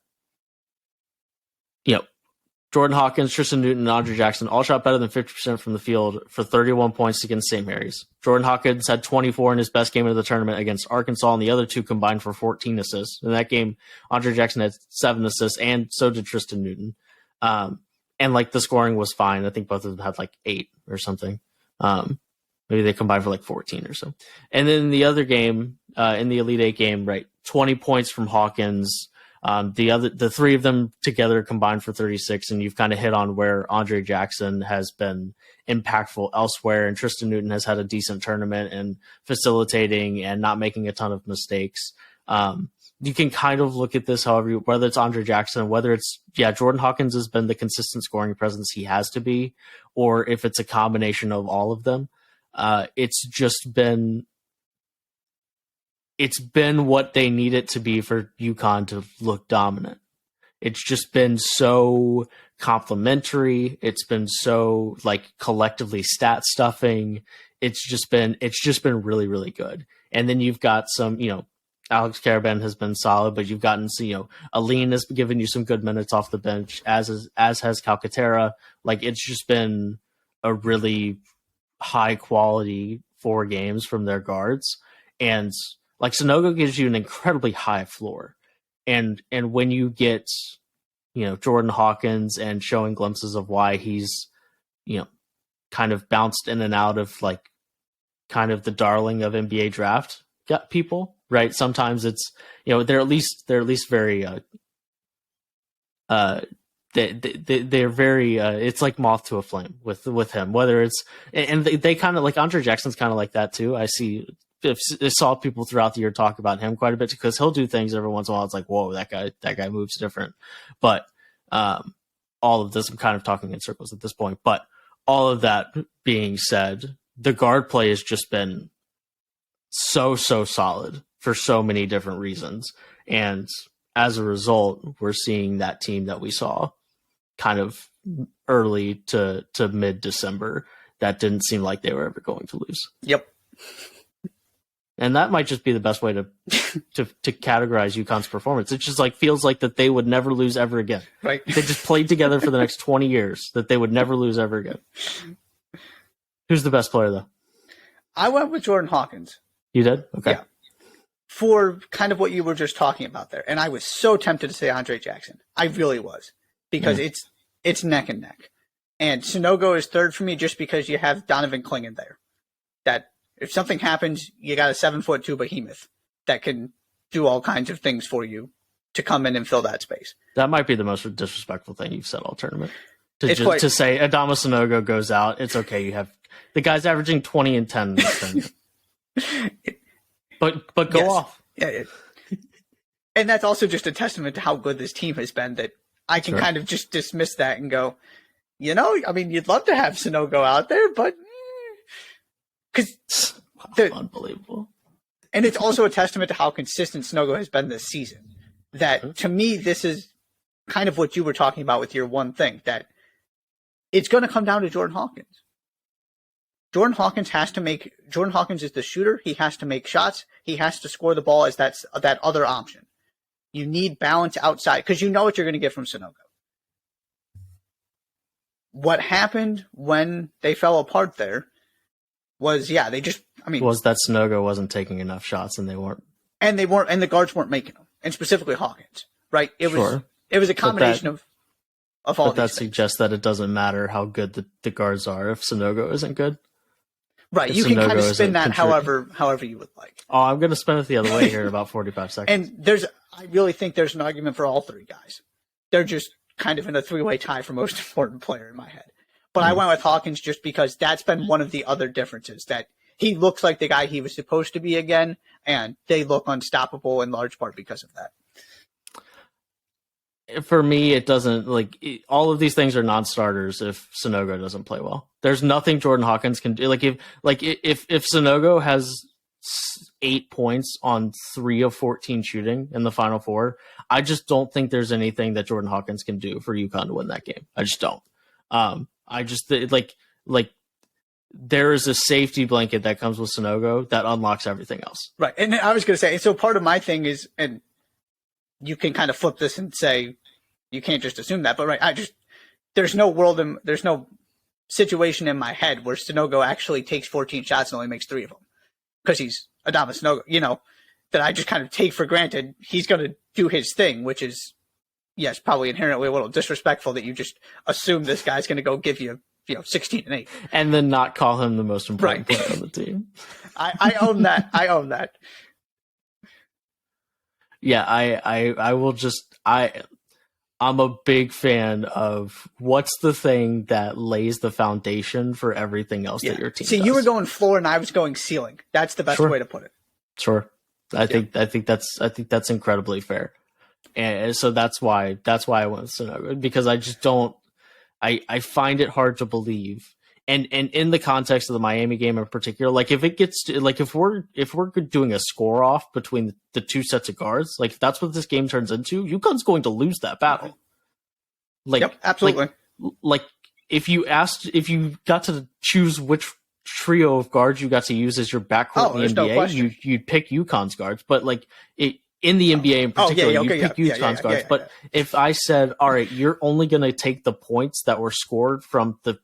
Jordan Hawkins, Tristan Newton, and Andre Jackson all shot better than 50% from the field for 31 points against St. Mary's. Jordan Hawkins had 24 in his best game of the tournament against Arkansas, and the other two combined for 14 assists. In that game, Andre Jackson had 7 assists, and so did Tristan Newton. And the scoring was fine. I think both of them had 8 or something. Maybe they combined for 14 or so. And then the other game, in the Elite Eight game, 20 points from Hawkins. The three of them together combined for 36, and you've kind of hit on where Andre Jackson has been impactful elsewhere, and Tristan Newton has had a decent tournament and facilitating and not making a ton of mistakes. You can kind of look at this however, whether it's Andre Jackson, whether it's, Jordan Hawkins has been the consistent scoring presence he has to be, or if it's a combination of all of them. It's been what they need it to be for UConn to look dominant. It's just been so complimentary. It's been so collectively stat stuffing. It's just been really, really good. And then you've got some, Alex Caravan has been solid, but you've gotten, Aline has given you some good minutes off the bench, as has Calcaterra. It's just been a really high quality 4 games from their guards. And Sanogo gives you an incredibly high floor. And when you get, Jordan Hawkins and showing glimpses of why he's, kind of bounced in and out of kind of the darling of NBA draft people, right? Sometimes it's, they're at least very, they're very, it's like moth to a flame with him, whether it's, and they kind of Andre Jackson's kind of like that too. I saw people throughout the year talk about him quite a bit because he'll do things every once in a while. It's whoa, that guy moves different. But all of this, I'm kind of talking in circles at this point. But all of that being said, the guard play has just been so solid for so many different reasons. And as a result, we're seeing that team that we saw kind of early to mid-December that didn't seem like they were ever going to lose. Yep. And that might just be the best way to categorize UConn's performance. It just feels like that they would never lose ever again. Right. They just played together for the next 20 years, that they would never lose ever again. Who's the best player, though? I went with Jordan Hawkins. You did? Okay. Yeah. For kind of what you were just talking about there. And I was so tempted to say Andre Jackson. I really was. Because it's neck and neck. And Sanogo is third for me just because you have Donovan Clingan there. That if something happens, you got a 7'2" behemoth that can do all kinds of things for you to come in and fill that space. That might be the most disrespectful thing you've said all tournament. To say Adama Sanogo goes out, it's okay. You have the guy's averaging 20 and 10 in this tournament. But go off. Yeah. And that's also just a testament to how good this team has been that I can kind of just dismiss that and go, you'd love to have Sanogo out there, but because unbelievable. And it's also a testament to how consistent Sanogo has been this season. That to me, this is kind of what you were talking about with your one thing, that it's going to come down to Jordan Hawkins. Jordan Hawkins is the shooter. He has to make shots. He has to score the ball as that other option. You need balance outside because you know what you're going to get from Sanogo. What happened when they fell apart there was, was that Sanogo wasn't taking enough shots and the guards weren't making them, and specifically Hawkins, right? It was a combination of all. But that suggests that it doesn't matter how good the guards are if Sanogo isn't good. Right, you can kind of spin that however you would like. Oh, I'm going to spin it the other way here in about 45 seconds. And I really think there's an argument for all 3 guys. They're just kind of in a 3-way tie for most important player in my head. But I went with Hawkins just because that's been one of the other differences, that he looks like the guy he was supposed to be again, and they look unstoppable in large part because of that. For me, it doesn't all of these things are non-starters if Sonogo doesn't play well. There's nothing Jordan Hawkins can do. If Sonogo has 8 points on 3 of 14 shooting in the Final Four, I just don't think there's anything that Jordan Hawkins can do for UConn to win that game. I just don't. I just there is a safety blanket that comes with Sonogo that unlocks everything else. Right, and I was going to say, so part of my thing is, and you can kind of flip this and say you can't just assume that, but right, there's no situation in my head where Sonogo actually takes 14 shots and only makes 3 of them because he's Adama Sonogo, that I just kind of take for granted he's going to do his thing, which is, yes, probably inherently a little disrespectful that you just assume this guy's going to go give you, 16 and 8. And then not call him the most important player on the team. I own that. I own that. Yeah, I will just I'm a big fan of what's the thing that lays the foundation for everything else that your team does. You were going floor and I was going ceiling. That's the best way to put it. Sure. I think that's incredibly fair. And so that's why I went with Sonogo, because I just don't I find it hard to believe. And in the context of the Miami game in particular, if it gets to, if we're doing a score off between the two sets of guards, if that's what this game turns into, UConn's going to lose that battle. Yep, absolutely. If you got to choose which trio of guards you got to use as your backcourt in the NBA, you'd pick UConn's guards. But in the NBA in particular, you pick UConn's guards. But if I said, all right, you're only going to take the points that were scored from the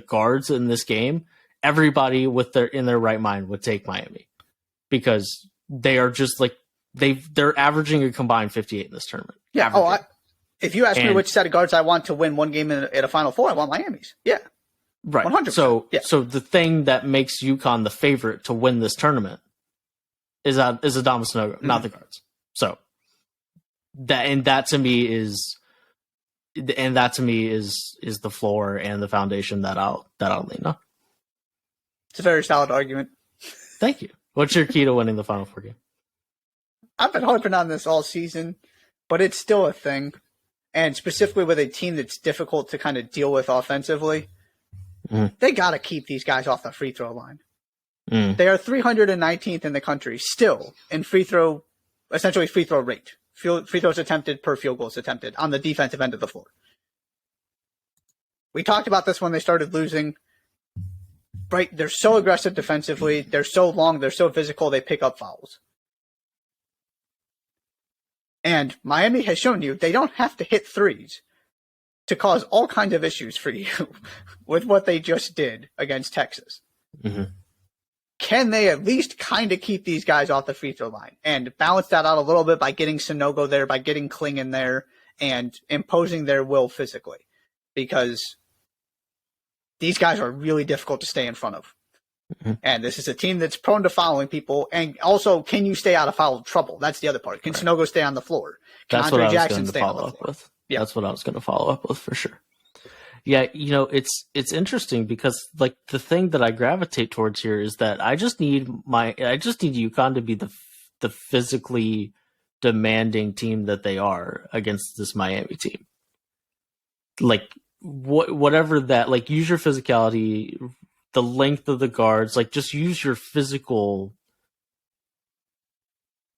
guards in this game, everybody in their right mind would take Miami, because they are just they're averaging a combined 58 in this tournament. Yeah. If you ask me which set of guards I want to win one game at a Final Four, I want Miami's. Yeah. Right. 100%. So the thing that makes UConn the favorite to win this tournament is Adama Sonogo, not the guards. So that to me is the floor and the foundation that I'll lean on. It's a very solid argument. Thank you. What's your key to winning the Final Four game? I've been harping on this all season, but it's still a thing. And specifically with a team that's difficult to kind of deal with offensively, they got to keep these guys off the free throw line. They are 319th in the country still in free throw rate. Free throws attempted per field goals attempted on the defensive end of the floor. We talked about this when they started losing. Right, they're so aggressive defensively. They're so long. They're so physical. They pick up fouls. And Miami has shown you they don't have to hit threes to cause all kinds of issues for you with what they just did against Texas. Can they at least kind of keep these guys off the free throw line and balance that out a little bit by getting Sonogo there, by getting Kling in there, and imposing their will physically? Because these guys are really difficult to stay in front of. And this is a team that's prone to fouling people. And also, can you stay out of foul trouble? That's the other part. Can Sonogo stay on the floor? Can Andre Jackson stay on the floor? Yeah. That's what I was going to follow up with for sure. Yeah, it's interesting because the thing that I gravitate towards here is that I just need UConn to be the physically demanding team that they are against this Miami team. Whatever that, use your physicality, the length of the guards, just use your physical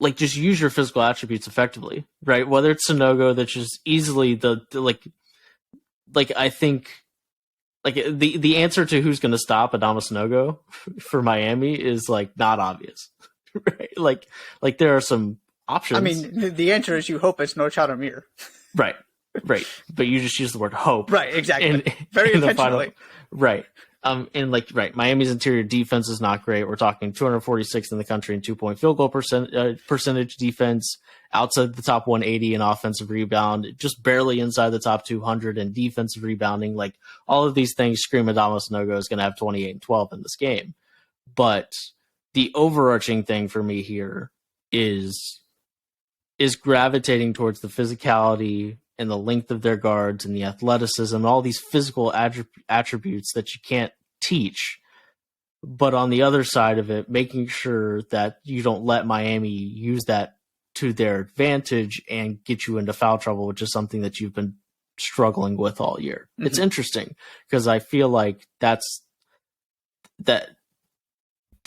attributes effectively, right? Whether it's Sonogo, that's just easily I think the answer to who's going to stop Adama Sonogo for Miami is not obvious, right? There are some options. I mean, the answer is you hope it's Norchad Amir. Right. But you just use the word hope. Right. Exactly. Very intentionally. Right. Miami's interior defense is not great. We're talking 246th in the country in 2-point field goal percentage defense, outside the top 180 in offensive rebound, just barely inside the top 200 in defensive rebounding. All of these things scream Adama Sonogo is going to have 28 and 12 in this game. But the overarching thing for me here is gravitating towards the physicality and the length of their guards and the athleticism, all these physical attributes that you can't teach. But on the other side of it, making sure that you don't let Miami use that to their advantage and get you into foul trouble, which is something that you've been struggling with all year. Mm-hmm. It's interesting because I feel like that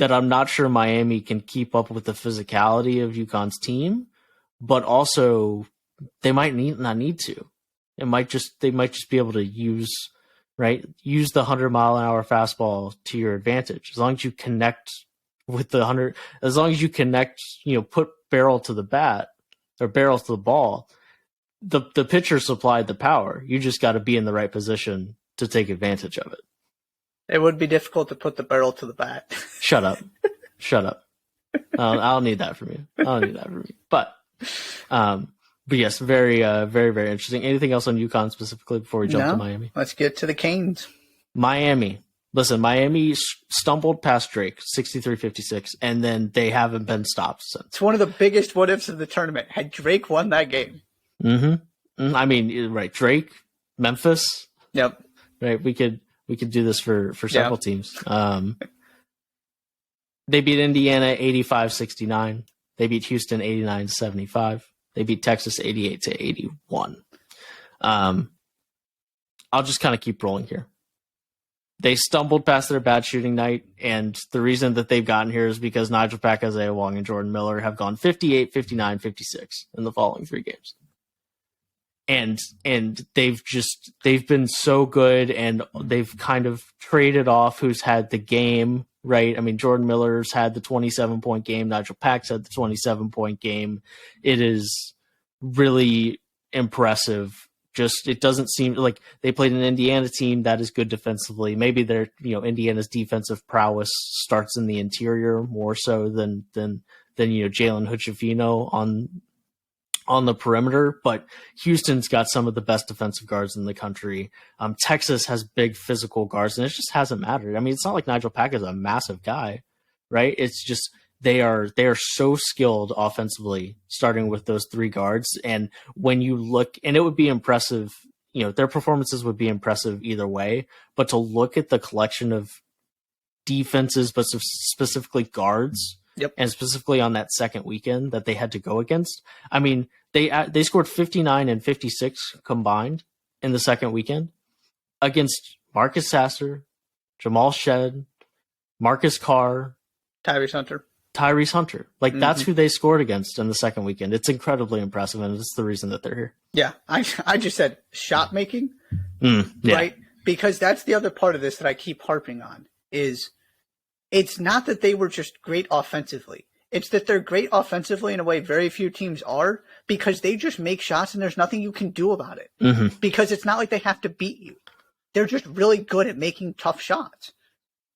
I'm not sure Miami can keep up with the physicality of UConn's team, but also they might not need to. They might just be able to use the 100-mile-an-hour fastball to your advantage. As long as you connect with the 100, as long as you connect, put barrel to the bat or barrel to the ball, the pitcher supplied the power. You just got to be in the right position to take advantage of it. It would be difficult to put the barrel to the bat. Shut up. I don't need that from you. But yes, very, very, very interesting. Anything else on UConn specifically before we jump to Miami? Let's get to the Canes. Miami. Listen, Miami stumbled past Drake, 63-56, and then they haven't been stopped since. It's one of the biggest what-ifs of the tournament. Had Drake won that game? Mm-hmm. I mean, right, Drake, Memphis. Yep. Right, we could do this for several teams. They beat Indiana 85-69. They beat Houston 89-75. They beat Texas 88-81. I'll just kind of keep rolling here. They stumbled past their bad shooting night, and the reason that they've gotten here is because Nigel Pack, Isaiah Wong, and Jordan Miller have gone 58, 59, 56 in the following 3 games. And they've been so good, and they've kind of traded off who's had the game, right? I mean, Jordan Miller's had the 27-point game. Nigel Pack's had the 27-point game. It is really impressive. Just, it doesn't seem like they played an Indiana team that is good defensively. Maybe their, Indiana's defensive prowess starts in the interior more so than Jalen Hood-Schifino on the perimeter, but Houston's got some of the best defensive guards in the country. Texas has big physical guards, and it just hasn't mattered. I mean, it's not like Nigel Pack is a massive guy, right? It's just they are so skilled offensively, starting with those 3 guards. And when you look, and it would be impressive, their performances would be impressive either way, but to look at the collection of defenses, but specifically guards, yep, and specifically on that second weekend that they had to go against. I mean, they scored 59 and 56 combined in the second weekend against Marcus Sasser, Jamal Shed, Marcus Carr, Tyrese Hunter. Like, that's who they scored against in the second weekend. It's incredibly impressive, and it's the reason that they're here. Yeah, I just said shot making, yeah. Right? Because that's the other part of this that I keep harping on is it's not that they were just great offensively. It's that they're great offensively in a way very few teams are, because they just make shots and there's nothing you can do about it. Mm-hmm. Because it's not like they have to beat you. They're just really good at making tough shots.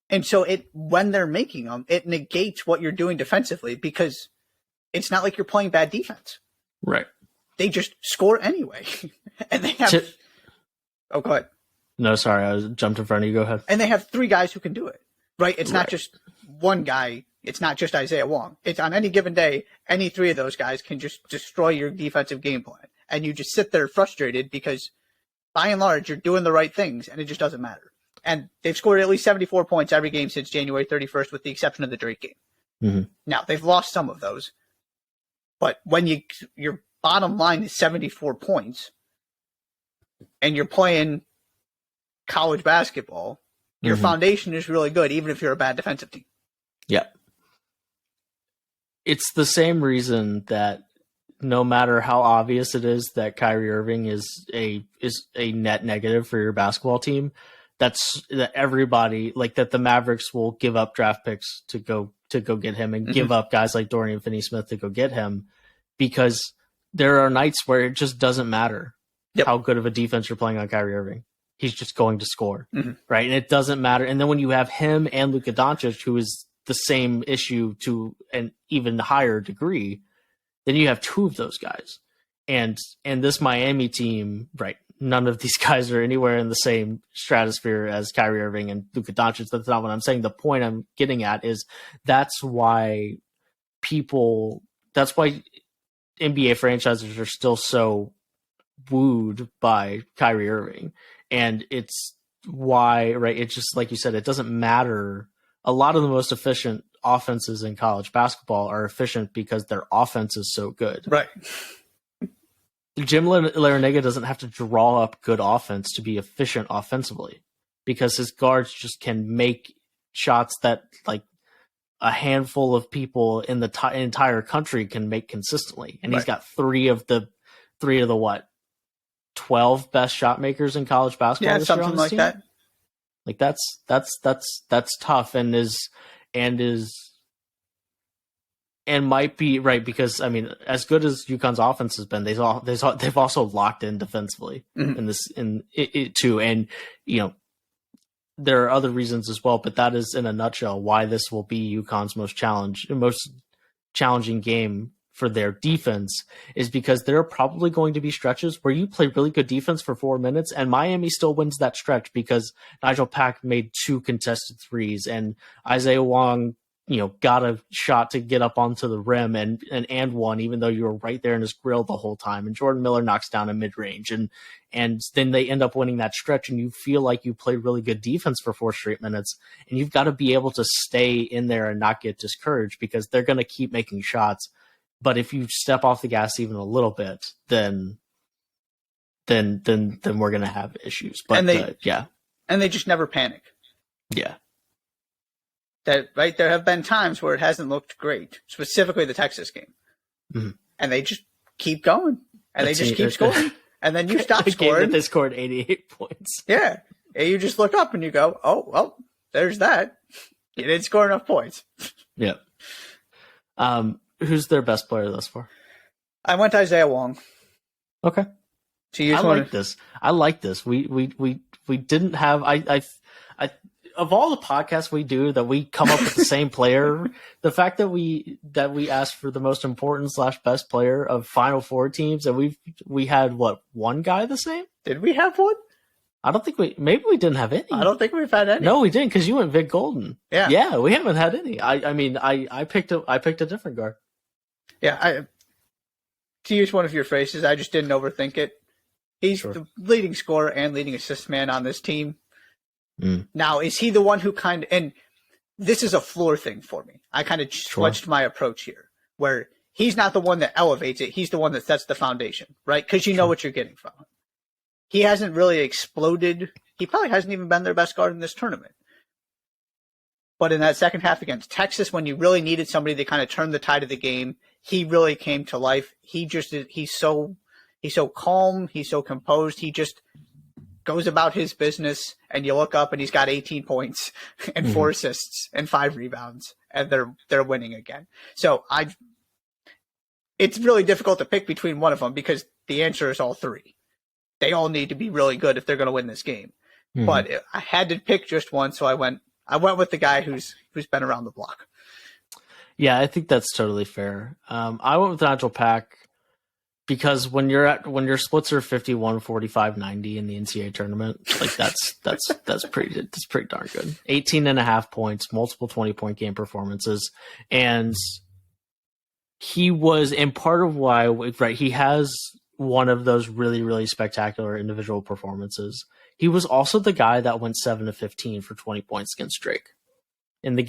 And so when they're making them, it negates what you're doing defensively, because it's not like you're playing bad defense. Right. They just score anyway. And they have... Oh, go ahead. No, sorry. I jumped in front of you. Go ahead. And they have 3 guys who can do it. Right? It's not just one guy. It's not just Isaiah Wong. It's on any given day, any 3 of those guys can just destroy your defensive game plan. And you just sit there frustrated because, by and large, you're doing the right things, and it just doesn't matter. And they've scored at least 74 points every game since January 31st, with the exception of the Drake game. Mm-hmm. Now, they've lost some of those. But when your bottom line is 74 points, and you're playing college basketball, your foundation is really good, even if you're a bad defensive team. Yeah. It's the same reason that no matter how obvious it is that Kyrie Irving is a net negative for your basketball team, that everybody, like, that the Mavericks will give up draft picks to go get him, and give up guys like Dorian Finney-Smith to go get him, because there are nights where it just doesn't matter how good of a defense you're playing on Kyrie Irving. He's just going to score, right? And it doesn't matter. And then when you have him and Luka Doncic, who is the same issue to an even higher degree, then you have 2 of those guys. And this Miami team, right, none of these guys are anywhere in the same stratosphere as Kyrie Irving and Luka Doncic. That's not what I'm saying. The point I'm getting at is that's why NBA franchises are still so wooed by Kyrie Irving. And it's why, right, it's just like you said, it doesn't matter. A lot of the most efficient offenses in college basketball are efficient because their offense is so good. Right. Jim Larrañaga doesn't have to draw up good offense to be efficient offensively because his guards just can make shots that like a handful of people in the entire country can make consistently. And he's got three of the 12 best shot makers in college basketball. Yeah, something like team. that. Like that's tough and might be right because I mean, as good as UConn's offense has been, they've also locked in defensively in it too. And you know, there are other reasons as well, but that is in a nutshell why this will be UConn's most challenging game for their defense is because there are probably going to be stretches where you play really good defense for 4 minutes and Miami still wins that stretch because Nigel Pack made 2 contested threes and Isaiah Wong, you know, got a shot to get up onto the rim and one, even though you were right there in his grill the whole time. And Jordan Miller knocks down a mid-range and then they end up winning that stretch and you feel like you played really good defense for 4 straight minutes and you've got to be able to stay in there and not get discouraged because they're going to keep making shots. But if you step off the gas even a little bit, then we're going to have issues. But and they just never panic. Yeah. That right, there have been times where it hasn't looked great, specifically the Texas game, and they just keep going, and they just keep scoring, and then you stop scoring. They scored 88 points. Yeah, and you just look up and you go, "Oh, well, there's that. You didn't score enough points." Yeah. Who's their best player thus far? I went to Isaiah Wong. Okay. So you I like this. We didn't have I of all the podcasts we do that we come up with the same player, the fact that we asked for the most important / best player of Final Four teams and we had one guy the same? Did we have one? I don't think maybe we didn't have any. I don't think we've had any. No, we didn't because you went Vic Golden. Yeah, we haven't had any. I picked a different guard. Yeah, to use one of your phrases, I just didn't overthink it. He's the leading scorer and leading assist man on this team. Now, is he the one who and this is a floor thing for me. I kind of switched my approach here, where he's not the one that elevates it. He's the one that sets the foundation, right? Because you know what you're getting from him. He hasn't really exploded. He probably hasn't even been their best guard in this tournament. But in that second half against Texas, when you really needed somebody to kind of turn the tide of the game, he really came to life. He's so calm. He's so composed. He just goes about his business, and you look up and he's got 18 points and 4 assists and 5 rebounds, and they're winning again. So it's really difficult to pick between one of them because the answer is all 3. They all need to be really good if they're going to win this game. But I had to pick just one, so I went with the guy who's been around the block. Yeah, I think that's totally fair. I went with Nigel Pack because when your splits are 51, 45, 90 in the NCAA tournament, like that's pretty darn good. 18.5 points, multiple 20-point game performances, and he was, and part of why, right, he has one of those really, really spectacular individual performances. He was also the guy that went 7 of 15 for 20 points against Drake in the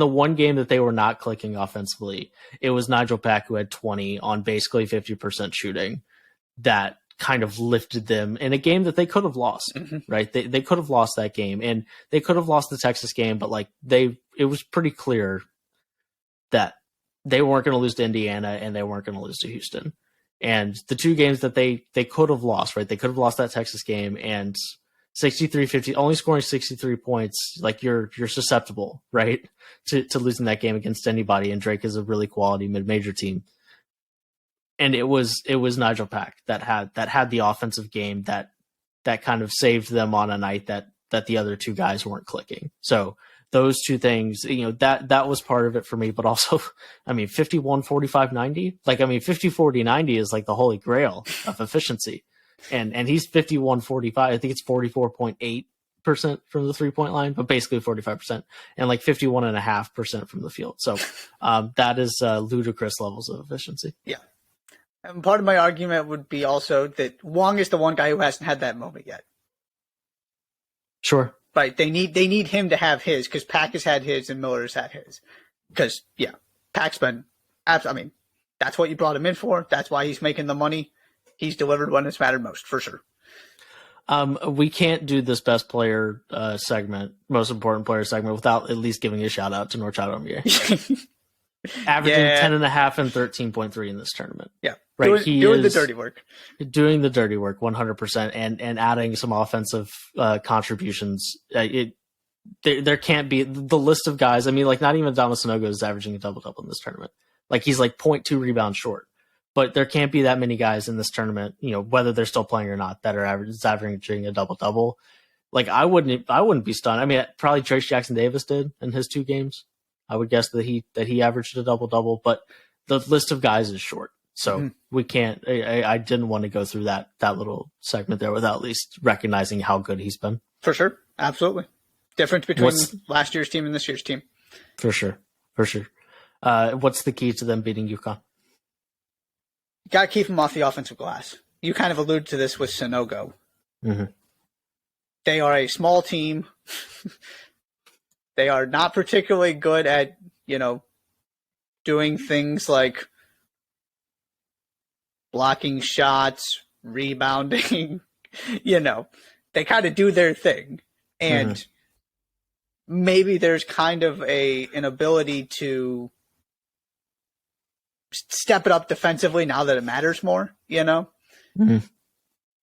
one game that they were not clicking offensively. It was Nigel Pack who had 20 on basically 50% shooting that kind of lifted them in a game that they could have lost, right? They could have lost that game, and they could have lost the Texas game, but it was pretty clear that they weren't going to lose to Indiana and they weren't going to lose to Houston. And the 2 games that they could have lost, right? They could have lost that Texas game, and 63-50, only scoring 63 points, like you're susceptible, right, to losing that game against anybody. And Drake is a really quality mid-major team. And it was Nigel Pack that had the offensive game that kind of saved them on a night that the other 2 guys weren't clicking. So those 2 things, that was part of it for me, but also, 51, 45, 90, 50, 40, 90 is like the holy grail of efficiency. And he's 51, 45. I think it's 44.8% from the 3-point line, but basically 45%, and 51.5% from the field. So that is ludicrous levels of efficiency. Yeah. And part of my argument would be also that Wong is the one guy who hasn't had that moment yet. Sure. right? They need him to have his, because Pack has had his and Miller's had his. Because Pack's been, I mean, that's what you brought him in for. That's why he's making the money. He's delivered when it's mattered most, for sure. We can't do this best player segment, most important player segment, without at least giving a shout out to Norchad Omier. Averaging 10.5 and 13.3 in this tournament. Yeah. Right. Doing the dirty work. Doing the dirty work 100% and adding some offensive contributions. There can't be the list of guys. I mean, like, not even Dama Sanogo is averaging a double-double in this tournament. Like, he's like 0.2 rebounds short. But there can't be that many guys in this tournament, whether they're still playing or not, that are averaging a double-double. Like, I wouldn't be stunned. I mean, probably Trace Jackson Davis did in his 2 games. I would guess that he averaged a double-double, but the list of guys is short. So we can't. I didn't want to go through that little segment there without at least recognizing how good he's been. For sure, absolutely. Difference between last year's team and this year's team. For sure. What's the key to them beating UConn? You got to keep them off the offensive glass. You kind of alluded to this with Sanogo. Mm-hmm. They are a small team. They are not particularly good at doing things like blocking shots, rebounding, they kind of do their thing. And maybe there's kind of an ability to step it up defensively now that it matters more,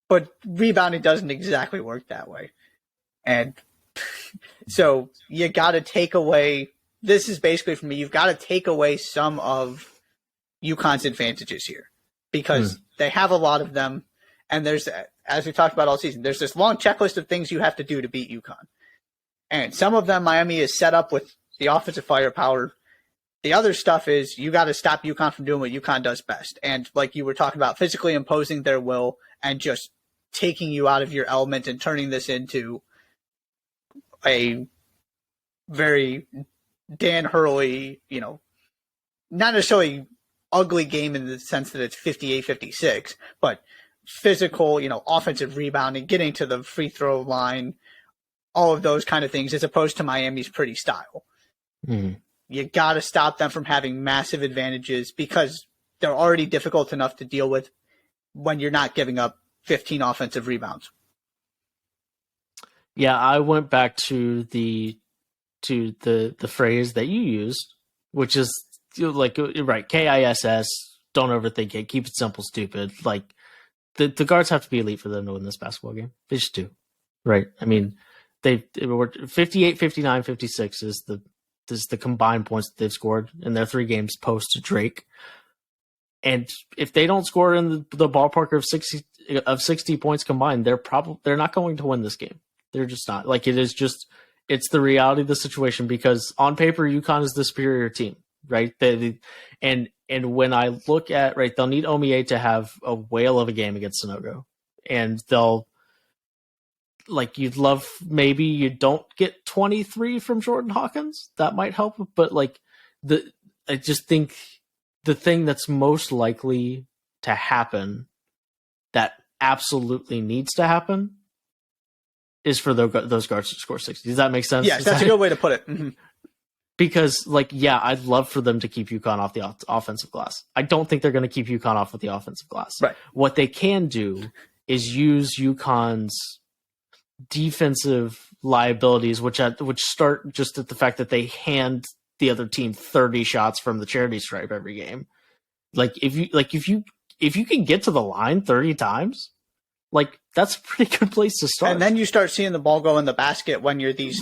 But rebounding doesn't exactly work that way. And so you got to take away, this is basically for me, you've got to take away some of UConn's advantages here. Because they have a lot of them, and there's, as we talked about all season, there's this long checklist of things you have to do to beat UConn. And some of them Miami is set up with the offensive firepower. The other stuff is you got to stop UConn from doing what UConn does best. And like you were talking about, physically imposing their will and just taking you out of your element and turning this into a very Dan Hurley, not necessarily ugly game in the sense that it's 58-56, but physical, offensive rebounding, getting to the free throw line, all of those kind of things, as opposed to Miami's pretty style. You got to stop them from having massive advantages because they're already difficult enough to deal with when you're not giving up 15 offensive rebounds. Yeah, I went back to the phrase that you used, which is like, right, KISS, don't overthink it, keep it simple, stupid. Like, the guards have to be elite for them to win this basketball game. They just do, right? I mean, they were 58, 59, 56 is the combined points that they've scored in their 3 games post Drake. And if they don't score in the ballpark of 60 points combined, they're not going to win this game. They're just not. Like, it's the reality of the situation, because on paper UConn is the superior team. Right. And when I look at, right, they'll need Omier to have a whale of a game against Sanogo, and they'll, like, you'd love, maybe you don't get 23 from Jordan Hawkins. That might help. But like I just think the thing that's most likely to happen, that absolutely needs to happen, is for those guards to score 60. Does that make sense? Yes, that's a good way to put it. Mm-hmm. Because, like, yeah, I'd love for them to keep UConn off the offensive glass. I don't think they're going to keep UConn off with the offensive glass. Right. What they can do is use UConn's defensive liabilities, which start just at the fact that they hand the other team 30 shots from the charity stripe every game. Like, if you can get to the line 30 times, like, that's a pretty good place to start. And then you start seeing the ball go in the basket when you're these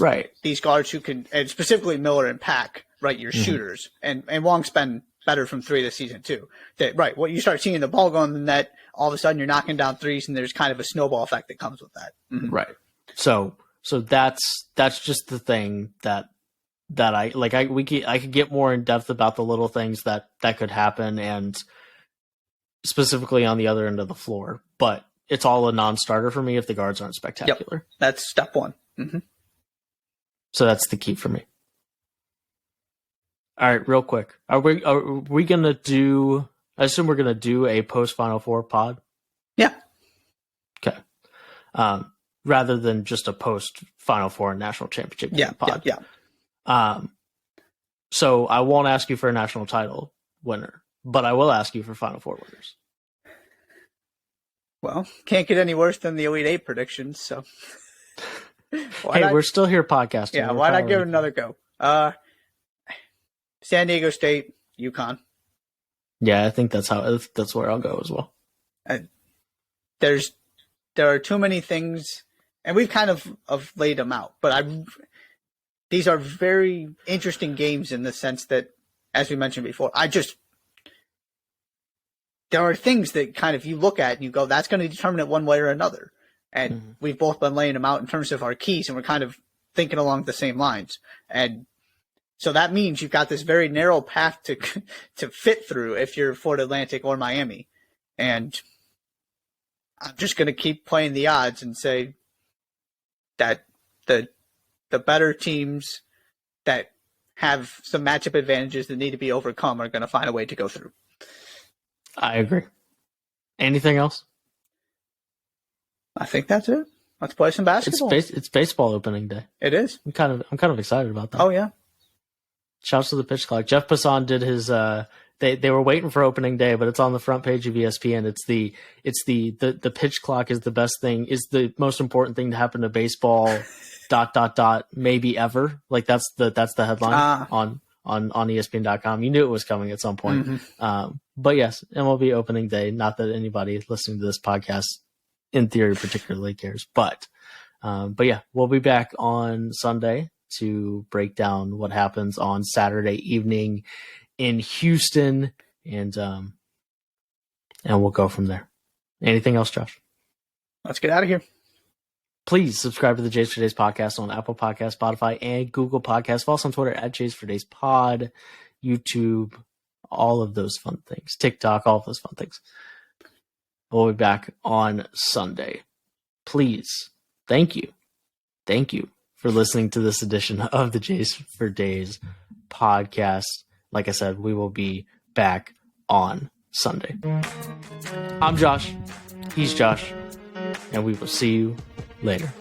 guards who can, and specifically Miller and Pack, right, your shooters. And Wong's been better from 3 this season too. What you start seeing the ball go in the net, all of a sudden you're knocking down threes, and there's kind of a snowball effect that comes with that. Mm-hmm. Right. So that's just the thing that I like. I could get more in depth about the little things that could happen, and specifically on the other end of the floor, but it's all a non-starter for me if the guards aren't spectacular. Yep. That's step 1. Mm-hmm. So that's the key for me. All right, real quick. Are we going to do, I assume we're going to do a post-Final Four pod? Yeah. Okay. rather than just a post Final Four and national championship game pod. Yeah. So I won't ask you for a national title winner, but I will ask you for Final Four winners. Well, can't get any worse than the Elite Eight predictions, so. We're still here podcasting. Yeah, why not give it another go? San Diego State, UConn. Yeah, I think that's where I'll go as well. There are too many things, and we've kind of laid them out, but these are very interesting games in the sense that, as we mentioned before, there are things that kind of you look at and you go, that's going to determine it one way or another. And we've both been laying them out in terms of our keys, and we're kind of thinking along the same lines. And so that means you've got this very narrow path to fit through if you're Florida Atlantic or Miami. And I'm just going to keep playing the odds and say that the better teams that have some matchup advantages that need to be overcome are going to find a way to go through. I agree. Anything else? I think that's it. Let's play some basketball. It's baseball opening day. It is. I'm kind of excited about that. Oh yeah. Shouts to the pitch clock. Jeff Passan did his. They were waiting for opening day, but it's on the front page of ESPN. It's the pitch clock is the best thing. Is the most important thing to happen to baseball. ... maybe ever. Like that's the headline on ESPN.com. You knew it was coming at some point. Mm-hmm. But yes, MLB opening day. Not that anybody listening to this podcast, in theory, particularly cares. But yeah, we'll be back on Sunday to break down what happens on Saturday evening in Houston, and we'll go from there. Anything else, Josh? Let's get out of here. Please subscribe to the Jays for Days podcast on Apple Podcasts, Spotify, and Google Podcasts. Follow us on Twitter at Jays for Days Pod, YouTube, all of those fun things, TikTok, all of those fun things. We'll be back on Sunday. Please, thank you for listening to this edition of the Jays for Days podcast. Like I said, we will be back on Sunday. I'm Josh. He's Josh. And we will see you later.